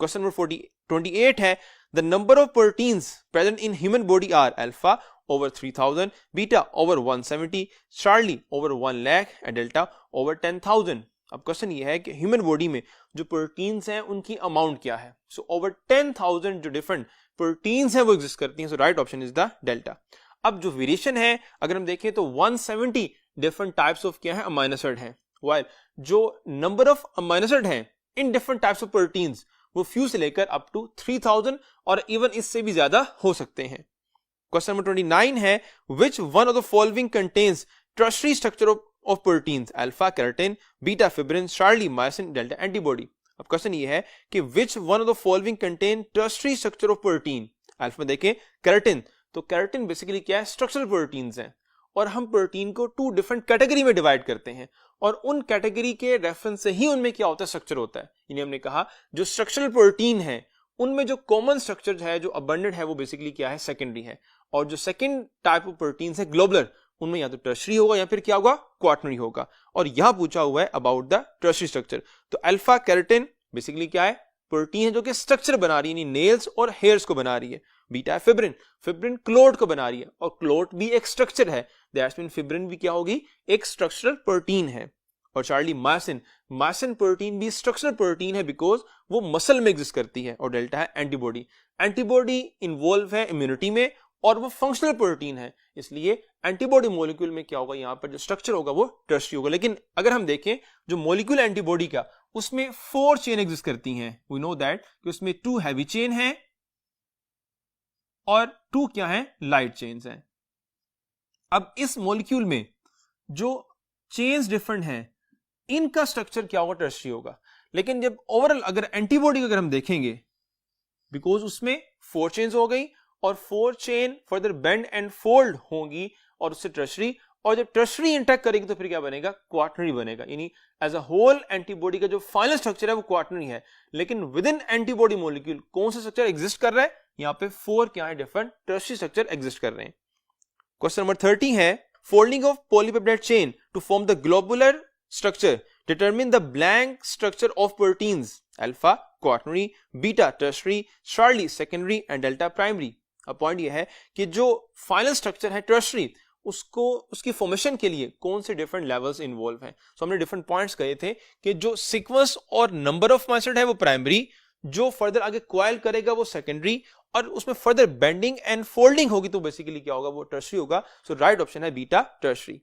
Question number 28 है the number of proteins present in human body are alpha over 3000, beta over 170, charlie over 1 lakh and delta over 10,000। अब question ये है कि human body में जो proteins हैं उनकी अमाउंट क्या है। सो ओवर 10,000 जो डिफरेंट प्रोटीन्स हैं वो एग्जिस्ट करती हैं। So right option is the delta. अब जो वेरिएशन है अगर हम देखें तो 170 डिफरेंट टाइप्स ऑफ क्या है, अमाइनो एसिड हैं, वाइल जो नंबर ऑफ अमाइनो एसिड हैं in different types of proteins वो फ्यू से लेकर अप टू 3000 और इवन इससे भी ज्यादा हो सकते हैं। क्वेश्चन नंबर 29 है which one of the following contains tertiary structure of proteins alpha, keratin, beta fibrin, Charlie, myosin, delta antibody. अब क्वेश्चन ये है कि विच one of the following contain tertiary structure of protein. Alpha में देखें keratin, तो keratin basically क्या है, structural proteins हैं और हम प्रोटीन को 2 डिफरेंट कैटेगरी में डिवाइड करते हैं और उन कैटेगरी के रेफरेंस से ही उनमें क्या होता है, स्ट्रक्चर होता है। यानी हमने कहा जो स्ट्रक्चरल प्रोटीन है उनमें जो कॉमन स्ट्रक्चर है, जो अबंडेंट है, वो बेसिकली क्या है, सेकेंडरी है। और जो सेकंड टाइप ऑफ प्रोटीन्स है ग्लोबुलर, उनमें या तो टर्शरी होगा या फिर क्या होगा, क्वाटरनरी होगा। और यहां पूछा हुआ है अबाउट द टर्शरी स्ट्रक्चर। तो अल्फा केराटिन बेसिकली क्या है, प्रोटीन है जो कि स्ट्रक्चर बना रही है, यानी नेल्स और हेयर्स को बना रही है। बीटा फिब्रिन, फिब्रिन क्लोट को बना रही है और क्लोट भी एक स्ट्रक्चर है, दैट्स मीन फिब्रिन भी क्या होगी, एक स्ट्रक्चरल प्रोटीन है। और चार्ली मायोसिन, मायोसिन प्रोटीन भी स्ट्रक्चरल प्रोटीन है बिकॉज वो मसल में एग्जिस्ट करती है। और डेल्टा है एंटीबॉडी, एंटीबॉडी इन्वॉल्व है इम्यूनिटी में और वो फंक्शनल प्रोटीन है, इसलिए एंटीबॉडी मॉलिक्यूल में क्या होगा, यहां पर जो स्ट्रक्चर होगा वो टर्शरी होगा। लेकिन अगर हम देखें जो मॉलिक्यूल एंटीबॉडी का, उसमें 4 चेन एग्जिस्ट करती हैं। वी नो दैट कि उसमें 2 हैवी चेन है और 2 क्या है, लाइट चेन्स हैं। अब इस मॉलिक्यूल में जो चेन्स डिफरेंट हैं, इनका स्ट्रक्चर क्या होगा, टर्शरी होगा। लेकिन जब ओवरऑल अगर एंटीबॉडी को अगर हम देखेंगे, बिकॉज उसमें 4 चेन्स हो गई और 4 chain further bend and fold होंगी और उससे टर्शरी, और जब टर्शरी इंटैक्ट करेगी तो फिर क्या बनेगा, क्वाटरनरी बनेगा। यानी एज अ होल एंटीबॉडी का जो फाइनल स्ट्रक्चर है वो क्वाटरनरी है। लेकिन विद इन एंटीबॉडी मॉलिक्यूल कौन सा स्ट्रक्चर एग्जिस्ट कर रहा है, यहां पे 4 क्या है, डिफरेंट टर्शरी स्ट्रक्चर एग्जिस्ट कर रहे हैं। क्वेश्चन नंबर 30 है folding of polypeptide chain to form the globular structure determine the blank structure of proteins alpha quaternary, beta tertiary, Charlie secondary and delta primary. अब पॉइंट ये है कि जो final structure है टर्शरी, उसको उसकी फॉर्मेशन के लिए कौन से डिफरेंट लेवल्स इन्वॉल्व हैं। सो हमने डिफरेंट पॉइंट्स कहे थे कि जो सीक्वेंस और नंबर ऑफ मायोसाइट है वो प्राइमरी, जो फर्दर आगे क्वाइल करेगा वो सेकेंडरी, और उसमें फर्दर बेंडिंग एंड फोल्डिंग होगी तो बेसिकली क्या होगा, वो टर्शरी होगा। सो राइट ऑप्शन है बीटा टर्शरी।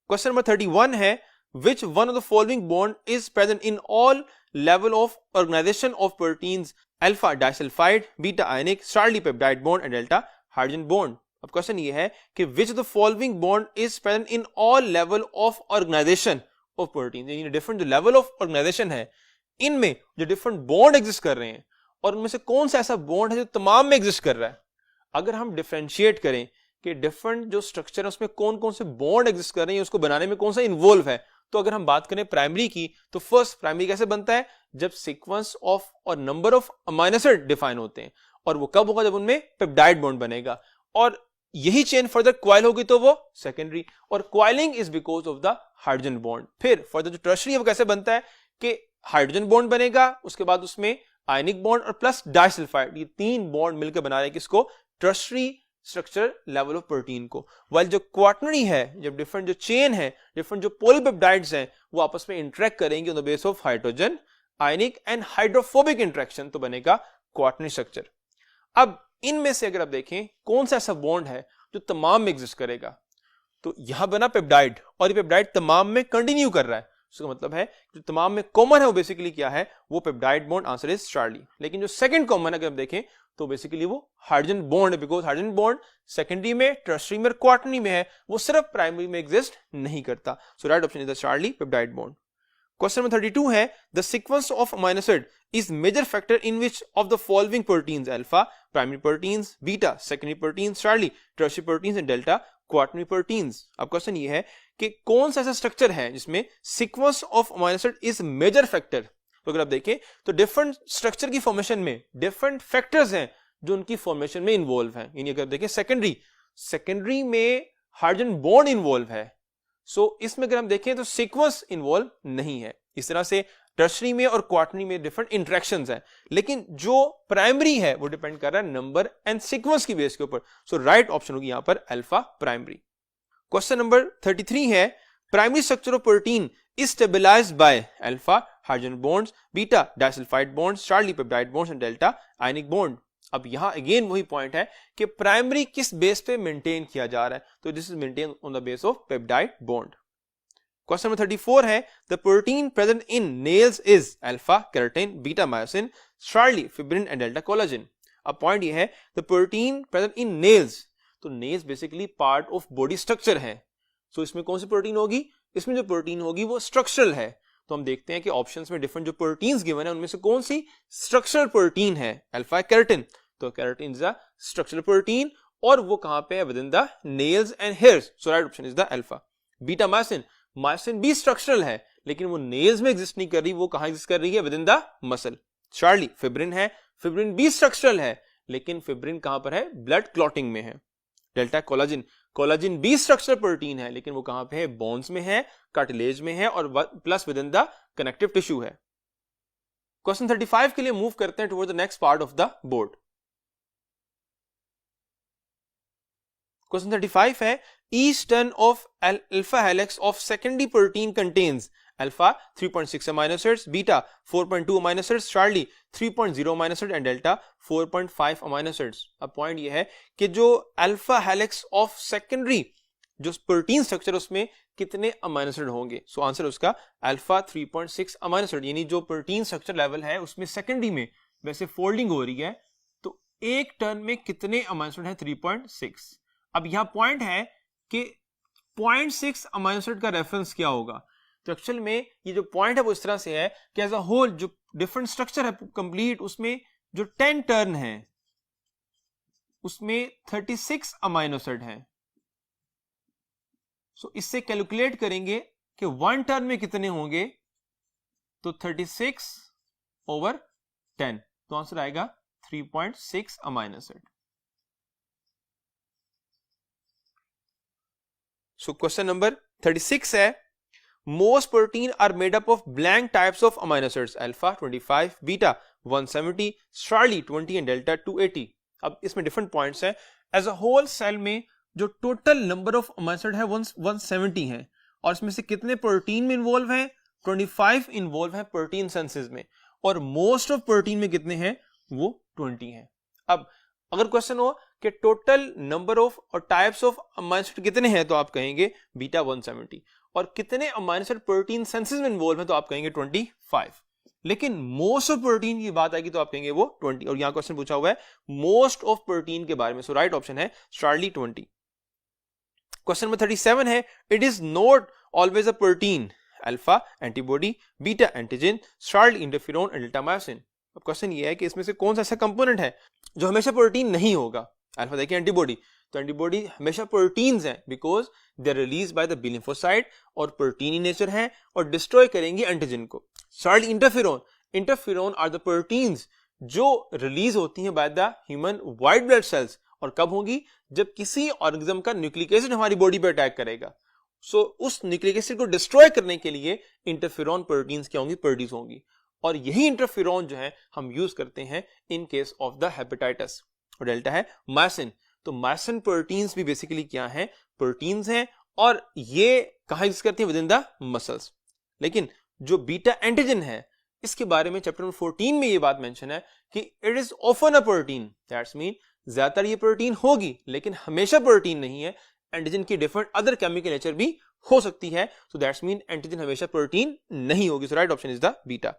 क्वेश्चन नंबर 31 है which one of the following bond is present in all level of organization of proteins alpha disulfide, beta ionic, Charlie peptide bond and delta hydrogen bond। अब question ये है कि which of the following bond is present in all level of organization of proteins, यानी different जो level of organisation है इनमें जो different bond exist कर रहे हैं और उनमें से कौन सा ऐसा बॉन्ड है जो तमाम में एग्जिस्ट कर रहा है। अगर हम डिफरेंशिएट करें कि डिफरेंट जो स्ट्रक्चर है उसमें कौन कौन से बॉन्ड एग्जिस्ट कर रहे हैं, उसको बनाने में कौन सा इन्वॉल्व है, तो अगर हम बात करें प्राइमरी की, तो फर्स्ट प्राइमरी कैसे बनता है, जब सीक्वेंस ऑफ और number of amino acid define होते हैं, और वो कब होगा, जब उनमें पेप्टाइड बॉन्ड बनेगा, और यही चेन फर्दर क्वाइल होगी तो वो सेकेंडरी, और coiling is because of the hydrogen bond. फिर फर्दर जो टर्शरी है वो कैसे बनता है कि हाइड्रोजन बॉन्ड बनेगा, उसके बाद उसमें आयनिक बॉन्ड और प्लस डाइसल्फाइड, ये 3 बॉन्ड मिलकर बना रहे हैं किसको, tertiary structure level of protein को। वाइल जो क्वाटरनरी है, जब डिफरेंट जो चेन है, डिफरेंट जो पॉलीपेप्टाइड्स हैं, वो आपस में इंटरेक्ट करेंगे on the base of hydrogen ionic and hydrophobic interaction, तो बनेगा क्वाटरनरी स्ट्रक्चर। अब इनमें से अगर आप देखें कौन सा ऐसा बॉन्ड है जो तमाम में एग्जिस्ट करेगा, तो यहां बना पेप्टाइड और ये पेप्टाइड तमाम में कंटिन्यू कर रहा है, उसका मतलब है जो तमाम में कॉमन है वो बेसिकली क्या है, वो peptide bond, answer is Charlie. लेकिन जो सेकंड कॉमन अगर आप देखें तो बेसिकली वो हाइड्रोजन बॉन्ड है, बिकॉज हाइड्रोजन बॉन्ड सेकेंडरी में, टर्शरी में, क्वाटरनरी में है, वो सिर्फ प्राइमरी में एग्जिस्ट नहीं करता। So right option is the charlie peptide bond. Question number 32 है the sequence of amino acid is major factor in which of the following proteins alpha primary proteins, beta secondary proteins, charlie tertiary proteins and delta quaternary proteins. अब question ये है कि कौन सा ऐसा structure है जिसमें sequence of amino acid is major factor. तो अगर आप देखें तो डिफरेंट स्ट्रक्चर की फॉर्मेशन में डिफरेंट फैक्टर्स हैं जो उनकी फॉर्मेशन में इन्वॉल्व हैं। यानी अगर देखें सेकेंडरी में हाइड्रोजन बॉन्ड इन्वॉल्व है, सो इसमें अगर हम देखें तो सीक्वेंस इन्वॉल्व नहीं है। इस तरह से टर्शरी में और क्वाटरनरी में डिफरेंट इंटरेक्शंस हैं, लेकिन जो प्राइमरी है वो डिपेंड कर रहा है नंबर एंड सीक्वेंस की बेस के ऊपर। सो राइट ऑप्शन होगी यहां पर अल्फा प्राइमरी। क्वेश्चन नंबर 33 है primary structure of protein is stabilized by alpha hydrogen bonds, beta disulfide bonds, Charlie peptide bonds and delta ionic bond। अब यहां अगेन वही पॉइंट है कि प्राइमरी किस बेस पे मेंटेन किया जा रहा है, तो this is maintain on the base of peptide bond. Question number 34 है the protein present in nails is alpha keratin, beta myosin, charlie fibrin and delta collagen. अब पॉइंट ये है the protein present in nails, तो nails basically part of body structure है, so इसमें कौन सी protein होगी, इसमें जो प्रोटीन होगी वो स्ट्रक्चरल है। तो हम देखते हैं कि ऑप्शंस में डिफरेंट जो प्रोटीन्स गिवन है उनमें से कौन सी स्ट्रक्चरल प्रोटीन है, अल्फा केराटिन, तो keratin is a structural protein और वो कहां पे है, within the nails and hairs, so right option is the alpha. Beta myosin, myosin भी स्ट्रक्चरल है लेकिन वो नेल्स में एग्जिस्ट नहीं कर रही, वो कहां एग्जिस्ट कर रही है, within the muscle. Charlie fibrin है, फिब्रिन भी स्ट्रक्चरल है लेकिन फिब्रिन कहां पर है, ब्लड क्लॉटिंग में है। डेल्टा कोलाजिन, कोलाजिन भी स्ट्रक्चरल प्रोटीन है लेकिन वो कहां पे है, बोन्स में है, कार्टिलेज में है और plus with in the connective tissue है। क्वेश्चन 35 के लिए मूव करते हैं toward the next part of the board. Question 35 है each turn off alpha helix of secondary protein contains alpha 3.6 amino acids, beta 4.2 amino acids, Charlie 3.0 amino acid and delta 4.5 amino acids. अब point ये है कि जो alpha helix of secondary जो protein structure उसमें कितने amino acid होंगे, so answer उसका अल्फा 3.6 अमीनो एसिड, यानी जो प्रोटीन स्ट्रक्चर लेवल है उसमें सेकेंडरी में वैसे फोल्डिंग हो रही है तो एक टर्न में कितने अमीनो एसिड है, 3.6। अब यहां पॉइंट है कि 0.6 अमीनो एसिड का रेफरेंस क्या होगा, तो एक्चुअल में ये जो पॉइंट है वो इस तरह से है कि एज अ होल जो डिफरेंट स्ट्रक्चर है कंप्लीट, उसमें जो 10 टर्न है उसमें 36 अमीनो एसिड है। सो इससे कैलकुलेट करेंगे कि 1 टर्न में कितने होंगे, तो 36 ओवर 10, तो आंसर आएगा 3.6 amino acid. So question number 36 है most protein are made up of blank types of amino acids alpha 25, beta 170, charlie 20 and delta 280। अब इसमें डिफरेंट पॉइंट्स हैं। एज अ होल सेल में जो total number of amino acid है 170 है और इसमें से कितने प्रोटीन में इन्वॉल्व हैं, 25 इन्वॉल्व है प्रोटीन सिंथेसिस में और मोस्ट ऑफ प्रोटीन में कितने हैं, वो 20 हैं। अब अगर क्वेश्चन हो कि टोटल नंबर ऑफ और टाइप्स ऑफ अमीनो एसिड कितने हैं, तो आप कहेंगे बीटा 170 और कितने अमीनो एसिड प्रोटीन सिंथेसिस में इन्वॉल्व है, तो आप कहेंगे 25। लेकिन मोस्ट ऑफ प्रोटीन की बात आएगी तो आप कहेंगे वो 20, और यहां क्वेश्चन पूछा हुआ है मोस्ट ऑफ प्रोटीन के बारे में, सो राइट ऑप्शन है चार्ली 20। क्वेश्चन नंबर 37 है it is not always a protein alpha antibody, beta antigen, Charlie interferon and delta myosin. अब क्वेश्चन ये है कि इसमें से कौन सा ऐसा कंपोनेंट है जो हमेशा प्रोटीन नहीं होगा। अल्फा देखिए एंटीबॉडी, तो एंटीबॉडी हमेशा प्रोटीन्स हैं because they are release by the B lymphocyte और प्रोटीन इन नेचर हैं और डिस्ट्रॉय करेंगे एंटीजन को। Charlie interferon, interferon are the proteins जो रिलीज होती हैं by the human white blood cells और कब होंगी, जब किसी ऑर्गेनिज्म का न्यूक्लिक एसिड हमारी बॉडी पर अटैक करेगा। सो उस न्यूक्लिक एसिड को डिस्ट्रॉय करने के लिए इंटरफेरोन प्रोटीन्स क्या होंगी, प्रोड्यूस होंगी और यही इंटरफेरोन जो है हम यूज करते हैं in case of the hepatitis. और डेल्टा है मायोसिन, तो मायोसिन प्रोटीन्स भी बेसिकली क्या है, प्रोटीन्स हैं और ये कहां यूज करती है, विद इन द मसल्स। लेकिन जो बीटा एंटीजन है इसके बारे में चैप्टर नंबर 14 में ये बात मेंशन है कि it is often a protein, that's mean ज्यादातर ये प्रोटीन होगी लेकिन हमेशा प्रोटीन नहीं है। एंटीजन की डिफरेंट अदर केमिकल नेचर भी हो सकती है, सो दैट्स मीन एंटीजन हमेशा प्रोटीन नहीं होगी, so right option is the beta.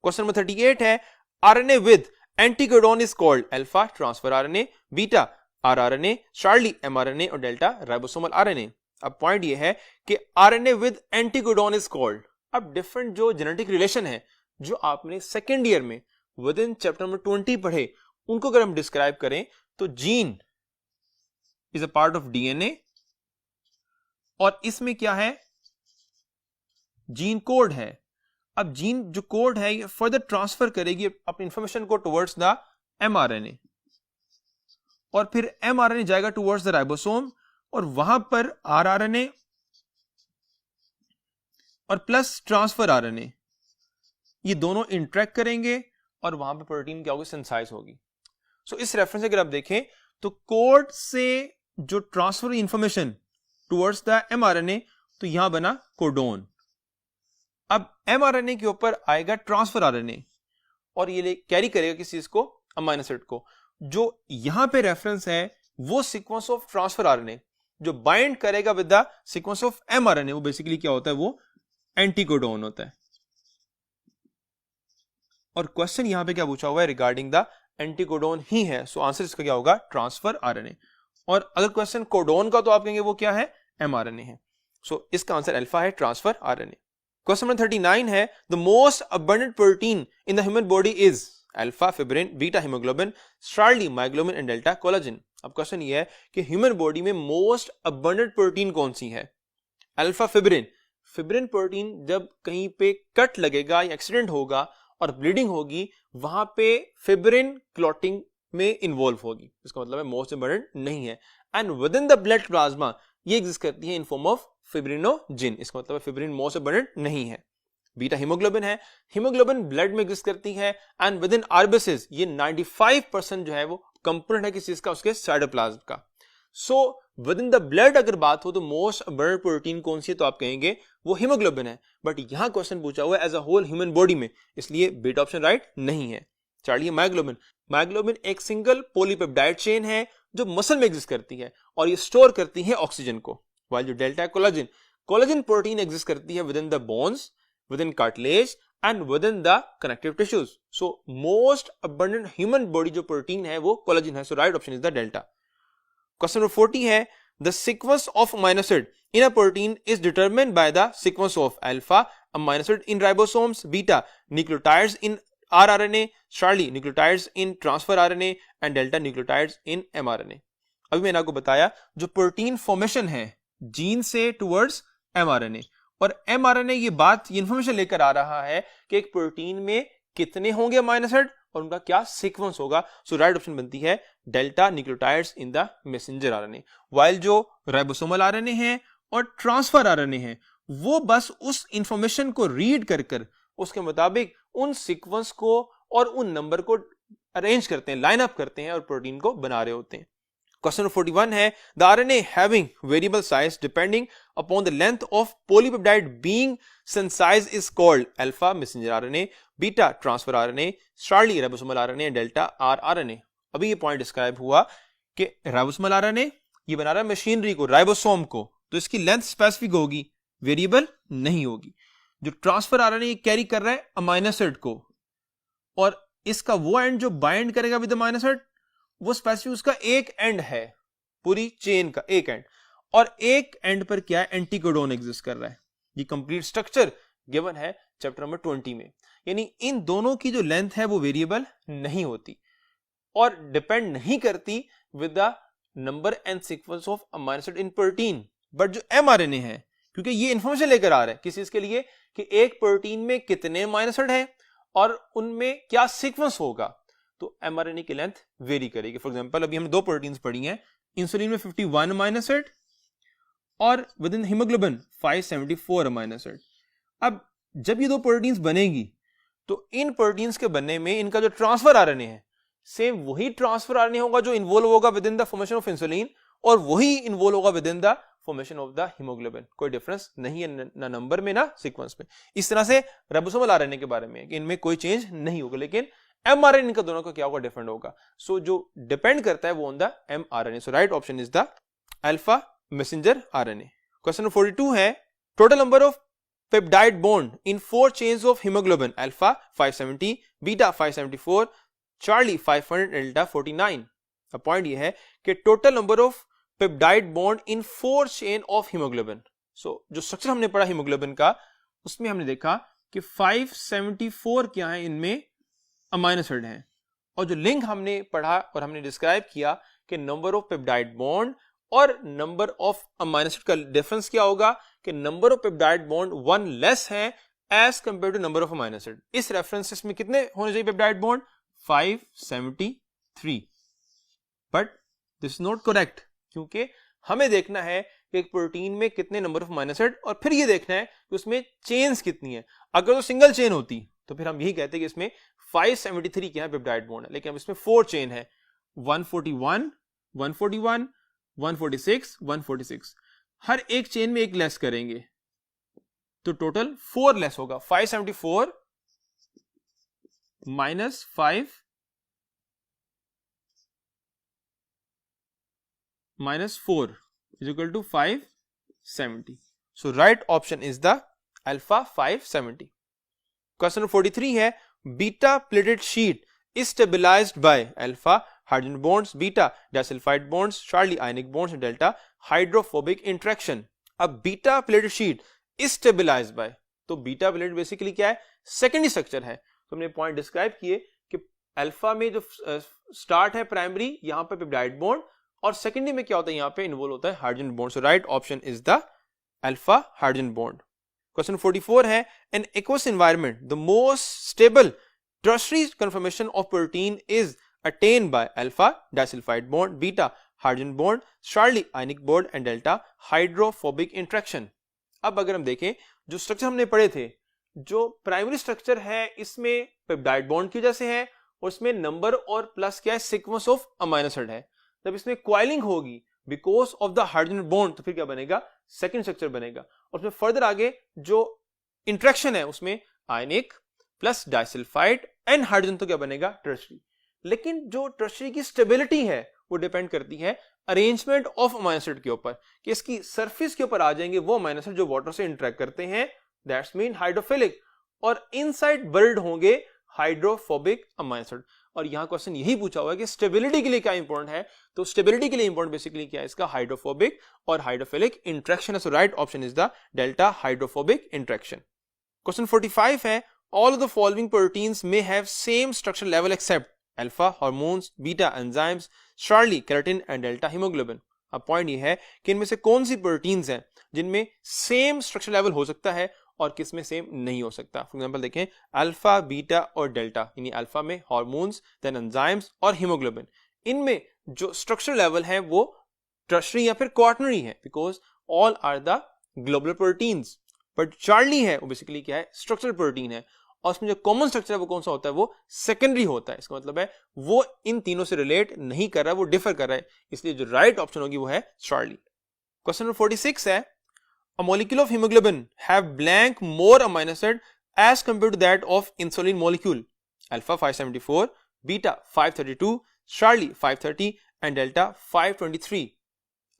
Question number 38 है RNA with anticodon is called alpha transfer RNA, beta rRNA, charlie mRNA और डेल्टा राइबोसोमल आरएनए। अब पॉइंट ये है कि RNA with anticodon is called, अब डिफरेंट जो जेनेटिक रिलेशन है जो आपने सेकेंड ईयर में विद इन चैप्टर नंबर 20 पढ़े उनको अगर हम डिस्क्राइब करें तो gene is a part of DNA और इसमें क्या है, जीन कोड है। अब जीन जो कोड है ये फर्दर ट्रांसफर करेगी अपनी इंफॉर्मेशन को टुवर्ड्स द एमआरएनए और फिर एमआरएनए जाएगा टुवर्ड्स द राइबोसोम और वहां पर आरआरएनए और प्लस ट्रांसफर आरएनए ये दोनों इंटरेक्ट करेंगे और वहां पे प्रोटीन क्या होगी, सिंथेसाइज होगी। सो इस रेफरेंस से अगर आप देखें तो कोड से जो transfer information towards the mRNA, तो यहां बना कोडोन। अब एमआरएनए के ऊपर आएगा ट्रांसफर आरएनए और ये कैरी करेगा किस चीज को, अमीनो एसिड को। जो यहां पे रेफरेंस है वो सीक्वेंस ऑफ ट्रांसफर आरएनए जो बाइंड करेगा with the sequence of mRNA, वो बेसिकली क्या होता है, वो एंटीकोडोन होता है। और क्वेश्चन यहां पे क्या पूछा हुआ है, रिगार्डिंग द एंटीकोडोन ही है, सो आंसर इसका क्या होगा, ट्रांसफर आरएनए। और अगर क्वेश्चन कोडोन का तो आप कहेंगे वो क्या है, mRNA है। सो इसका आंसर अल्फा है, ट्रांसफर आरएनए। क्वेश्चन नंबर 39 है, the most abundant protein in the human body is alpha fibrin, beta haemoglobin, charlie myoglobin and delta collagen. अब क्वेश्चन ये है कि ह्यूमन बॉडी में मोस्ट अबंडेंट प्रोटीन कौन सी है, अल्फा फिब्रिन। फिब्रिन प्रोटीन जब कहीं पे कट लगेगा या एक्सीडेंट होगा और ब्लीडिंग होगी, वहां पे फिब्रिन क्लॉटिंग में इन्वॉल्व होगी, इसका मतलब है मोस्ट अबंडेंट नहीं है। And within the blood plasma ये एग्जिस्ट करती है इन फॉर्म ऑफ फिब्रिनोजिन, इसका मतलब है फिब्रिन मोस्ट अबंडेंट नहीं है। बीटा हीमोग्लोबिन है, हीमोग्लोबिन ब्लड में एग्जिस्ट करती है एंड विद इन आर्बिसिस ये 95% जो है वो कंपोनेंट है किस चीज का, उसके साइटोप्लाज्म का। सो विद इन द ब्लड अगर बात हो तो मोस्ट अबंडेंट प्रोटीन कौन सी है, तो आप कहेंगे वो हीमोग्लोबिन है। बट यहां क्वेश्चन पूछा हुआ है as a whole human body में, इसलिए बीटा ऑप्शन राइट नहीं है। चलिए मायोग्लोबिन, मायोग्लोबिन एक सिंगल पॉलीपेप्टाइड चेन है जो मसल में एग्जिस्ट करती है और ये स्टोर करती है ऑक्सीजन को। वाइल जो delta collagen, collagen protein exist करती है within the bones, within cartilage and within the connective tissues. So most abundant human body जो प्रोटीन है वो कोलेजन है, so right option is the delta. Question number 40 है, the sequence of amino acid in a protein is determined by the sequence of alpha amino acid in ribosomes, beta nucleotides in rRNA, charlie nucleotides in transfer RNA and delta nucleotides in mRNA। अभी मैंने आपको बताया जो protein formation है gene से towards mRNA, और mRNA ये बात ये इंफॉर्मेशन लेकर आ रहा है कि एक प्रोटीन में कितने होंगे अमीनो एसिड और उनका क्या सीक्वेंस होगा। सो राइट ऑप्शन बनती है delta nucleotides in the messenger RNA. While जो राइबोसोमल आरएनए है और ट्रांसफर आरएनए है वो बस उस इंफॉर्मेशन को रीड कर कर उसके मुताबिक उन सीक्वेंस को और उन नंबर को अरेंज करते हैं, लाइन अप करते हैं और प्रोटीन को बना रहे होते हैं। क्वेश्चन 41 है, the RNA having variable size depending upon the length of polypeptide being synthesized is called alpha messenger RNA, beta transfer RNA, charlie ribosomal RNA, delta rRNA. अभी ये पॉइंट डिस्क्राइब हुआ कि राइबोसोमल आरएनए ये बना रहा है machinery को, ribosome को, तो इसकी लेंथ स्पेसिफिक होगी, वेरिएबल नहीं होगी। जो ट्रांसफर आरएनए कैरी कर रहा है अमीनो एसिड को, और इसका वो एंड जो बाइंड करेगा विद अमीनो एसिड वो स्पेसिफिक उसका एक एंड है, पूरी चेन का एक एंड, और एक एंड पर क्या है, एंटीकोडोन एग्जिस्ट कर रहा है। ये कंप्लीट स्ट्रक्चर गिवन है चैप्टर नंबर 20 में। यानी इन दोनों की जो लेंथ है वो वेरिएबल नहीं होती और डिपेंड नहीं करती with the number and sequence of amino acid in protein. But जो mRNA है, क्योंकि ये इंफॉर्मेशन लेकर आ रहा है किस चीज के लिए, कि एक प्रोटीन में कितने अमीनो एसिड हैं और उनमें क्या सीक्वेंस होगा, तो mRNA की लेंथ वेरी करेगी। फॉर एग्जांपल अभी हम दो प्रोटीन्स पढ़ी हैं, इंसुलिन में 51 अमीनो एसिड और with in haemoglobin 574 amino acid. अब जब ये दो प्रोटीन्स बनेगी तो इन प्रोटीन्स के बनने में इनका जो ट्रांसफर आरएनए है सेम वही ट्रांसफर आरएनए होगा जो इन्वॉल्व होगा with in the formation of insulin, और वही इन्वॉल्व होगा with in the formation of the haemoglobin. कोई डिफरेंस नहीं है ना नंबर में ना सीक्वेंस में। इस तरह से राइबोसोमल आरएनए के बारे में कि इनमें कोई चेंज नहीं होगा, लेकिन mRNA इनका दोनों का क्या होगा, डिफरेंट होगा। सो जो डिपेंड करता है वो on the mRNA। So right option is the alpha messenger RNA. Question 42 है, total number of peptide bond in 4 chains of haemoglobin alpha 570, beta 574, charlie 500, delta 49। Point ये है कि total number of peptide bond in 4 chain of haemoglobin. So जो structure हमने पढ़ा haemoglobin का, उसमें हमने देखा कि 574 क्या है, इनमें अमीनो एसिड हैं, और जो लिंक हमने पढ़ा और हमने डिस्क्राइब किया कि नंबर ऑफ पेप्टाइड बॉन्ड और नंबर ऑफ अमीनो एसिड का डिफरेंस क्या होगा, कि number of peptide bond 1 less है as compare to number of amino acid. इस रेफरेंसेस में कितने होने चाहिए peptide bond, 573। But this is not correct, क्योंकि हमें देखना है कि एक प्रोटीन में कितने नंबर ऑफ अमीनो एसिड, और फिर ये देखना है कि उसमें चेन्स कितनी है। अगर तो सिंगल चेन होती तो फिर हम यही कहते कि इसमें 573 क्या है पेप्टाइड बॉन्ड है, लेकिन अब इसमें 4 चेन है, 141, 141, 146, 146। हर एक चेन में एक लेस करेंगे तो टोटल 4 लेस होगा। 574 minus 5 minus 4, is equal to 570. So right option is the alpha 570. Question number 43 है beta plated sheet is stabilized by alpha hydrogen bonds, beta disulfide bonds, Charlie ionic bonds and delta hydrophobic interaction. अब beta plated sheet is stabilized by, तो beta plated basically क्या है, secondary structure है. तो हमने point describe किए कि alpha में जो स्टार्ट है प्राइमरी, यहां पे पेप्टाइड बॉन्ड, और सेकेंडरी में क्या होता है, यहां पे इन्वॉल्व होता है hydrogen bond. So right option is the alpha hydrogen bond. Question 44 है an aqueous environment the most stable tertiary confirmation of protein is attain by alpha disulphide bond, beta hydrogen bond, Charlie ionic bond and delta hydrophobic interaction. अब अगर हम देखें जो structure हमने पढ़े थे, जो प्राइमरी स्ट्रक्चर है इसमें पेप्टाइड बॉन्ड की वजह से है, और इसमें नंबर और प्लस क्या है, सीक्वेंस ऑफ अमाइनो एसिड है. जब इसमें क्वाइलिंग होगी because of the hydrogen bond, तो फिर क्या बनेगा, सेकंड स्ट्रक्चर बनेगा. और उसमें फर्दर आगे जो इंटरेक्शन है उसमें आयनिक प्लस डाइसल्फाइड एंड हाइड्रोजन, तो क्या बनेगा, टर्शरी. लेकिन जो टर्शरी की स्टेबिलिटी है वो डिपेंड करती है अरेंजमेंट ऑफ अमाइनो एसिड के ऊपर, कि इसकी सरफेस के ऊपर आ जाएंगे वो अमाइनो एसिड जो वाटर से इंटरेक्ट करते हैं, दैट्स मीन हाइड्रोफिलिक, और इनसाइड बर्ड होंगे हाइड्रोफोबिक अमाइनो एसिड. और यहां क्वेश्चन यही पूछा हुआ है कि स्टेबिलिटी के लिए क्या इंपॉर्टेंट है, तो स्टेबिलिटी के लिए इंपॉर्टेंट बेसिकली क्या है, इसका हाइड्रोफोबिक और हाइड्रोफिलिक इंटरेक्शन है. So right option is the delta hydrophobic interaction. Question 45 है all of the following proteins may have same structure level except alpha hormones, beta enzymes, charlie keratin and delta haemoglobin. अब point ये है कि इनमें से कौन सी proteins हैं जिनमें सेम स्ट्रक्चर लेवल हो सकता है और किस में सेम नहीं हो सकता. फॉर एग्जांपल देखें अल्फा, बीटा और डेल्टा, यानी अल्फा में हार्मोन्स, देन एंजाइम्स और हीमोग्लोबिन, इनमें जो स्ट्रक्चर लेवल है वो टर्शरी या फिर क्वार्टनरी है, because all are the globular proteins. But Charlie है वो बेसिकली क्या है, स्ट्रक्चरल प्रोटीन है, और उसमें जो कॉमन स्ट्रक्चर है वो कौन सा होता है, वो सेकेंडरी होता है. इसका मतलब है वो इन तीनों से रिलेट नहीं कर रहा है, वो डिफर कर रहा है, इसलिए जो राइट ऑप्शन होगी वो है चार्ली. क्वेश्चन नंबर 46 है a molecule of hemoglobin have blank more amino acid as compared to that of insulin molecule, alpha 574, beta 532, charlie 530 and delta 523.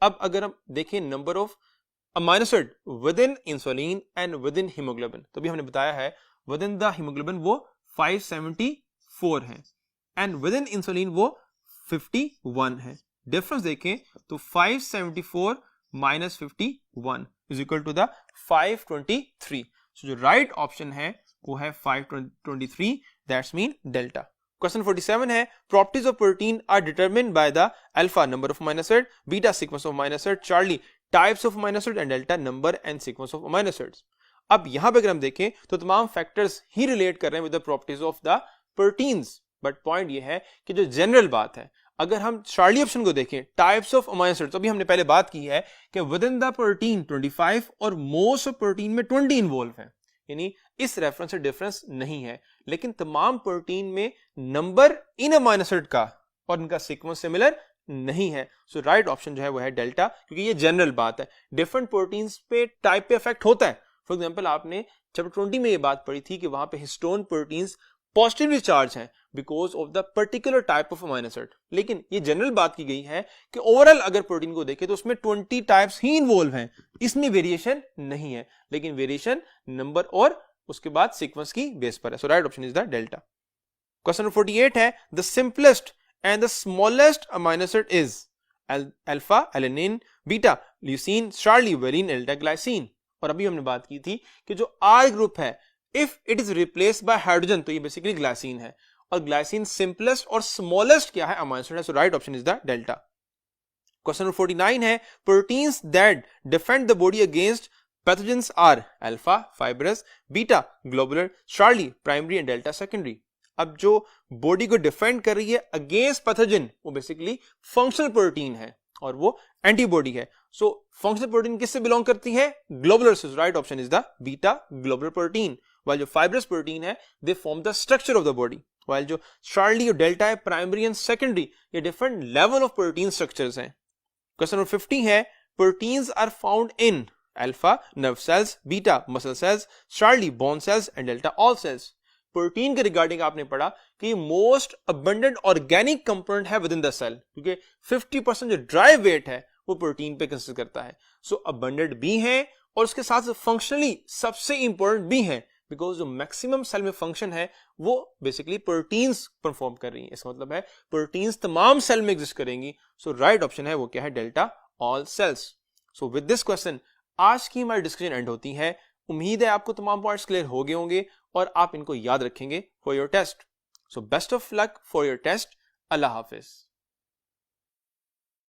अब अगर हम देखें number of amino acid with in insulin and with in haemoglobin, तो भी हमने बताया है within the haemoglobin वो 574 है एंड विद इन इंसुलिन वो 51 है. डिफरेंस देखें तो 574 minus 51 is equal to the 523. So जो right option है वो है 523, that's mean delta. Question 47 है properties of protein are determined by the alpha number of amino acid, beta sequence of amino acid, charlie types of amino acid and delta number and sequence of amino acids. अब यहां पे अगर हम देखें तो तमाम factors ही relate कर रहे हैं with the properties of the proteins, but point ये है कि जो जनरल बात है, अगर हम चार्ली ऑप्शन को देखें टाइप्स ऑफ अमाइनो एसिड्स, तो अभी हमने पहले बात की है कि विद इन द प्रोटीन 25 और मोस्ट ऑफ प्रोटीन में 20 इन्वॉल्व है, यानी इस रेफरेंस से डिफरेंस नहीं है. लेकिन तमाम प्रोटीन में नंबर इन अमाइनो एसिड का और इनका सीक्वेंस सिमिलर नहीं है. सो राइट ऑप्शन जो है वो है डेल्टा, क्योंकि ये जनरल बात है. डिफरेंट प्रोटीन्स पे टाइप पे इफेक्ट होता है. फॉर एग्जाम्पल आपने चैप्टर 20 में ये बात पढ़ी थी कि वहां पे हिस्टोन प्रोटीन्स पॉजिटिवली चार्ज हैं because of the particular type of amino acid. लेकिन ये जनरल बात की गई है कि ओवरऑल अगर प्रोटीन को देखें तो उसमें 20 टाइप्स ही इन्वॉल्व हैं, इसमें वेरिएशन नहीं है, लेकिन वेरिएशन नंबर और उसके बाद सीक्वेंस की बेस पर है. So right option is the delta. Question number 48 है the simplest and the smallest amino acid is alpha alanine, beta leucine, charlie valine, delta glycine. और अभी हमने बात की थी कि जो आर ग्रुप है if it is replaced by hydrogen, तो ये बेसिकली ग्लाइसिन है, और ग्लाइसिन सिंपलेस्ट और स्मॉलेस्ट क्या है, अमाइनो एसिड है. So right option is the delta. Question number 49 है proteins that defend the body against pathogens are alpha fibrous, beta globular, charlie primary and delta secondary. अब जो body को defend कर रही है अगेंस्ट पैथोजन वो basically functional protein है और वो एंटीबॉडी है. सो फंक्शनल प्रोटीन किससे बिलोंग करती है, ग्लोबुलर से. Right option is the beta globular protein. while जो fibrous protein है they form the structure of the body, while जो Charlie और डेल्टा है प्राइमरी एंड सेकेंडरी, ये different level of protein structures हैं. क्वेश्चन नंबर 50 है proteins are found in alpha nerve cells, beta muscle cells, Charlie bone cells and delta all cells. Protein के regarding आपने पढ़ा कि most abundant organic component है within the cell, क्योंकि 50% जो dry wait है वो प्रोटीन पे कंसिडर करता है। सो अबंडेंट भी है और उसके साथ फंक्शनली सबसे इंपॉर्टेंट भी है, बिकॉज जो मैक्सिमम सेल में फंक्शन है वो बेसिकली प्रोटीन्स परफॉर्म कर रही हैं। इसका मतलब है प्रोटीन्स तमाम सेल में एग्जिस्ट करेंगी। सो राइट ऑप्शन है वो क्या है, delta all cells. So with this question आज की हमारी डिस्कशन एंड होती है। उम्मीद है आपको तमाम पॉइंट्स क्लियर हो गए होंगे और आप इनको याद रखेंगे for your test. So best of luck for your test. अल्लाह हाफिज।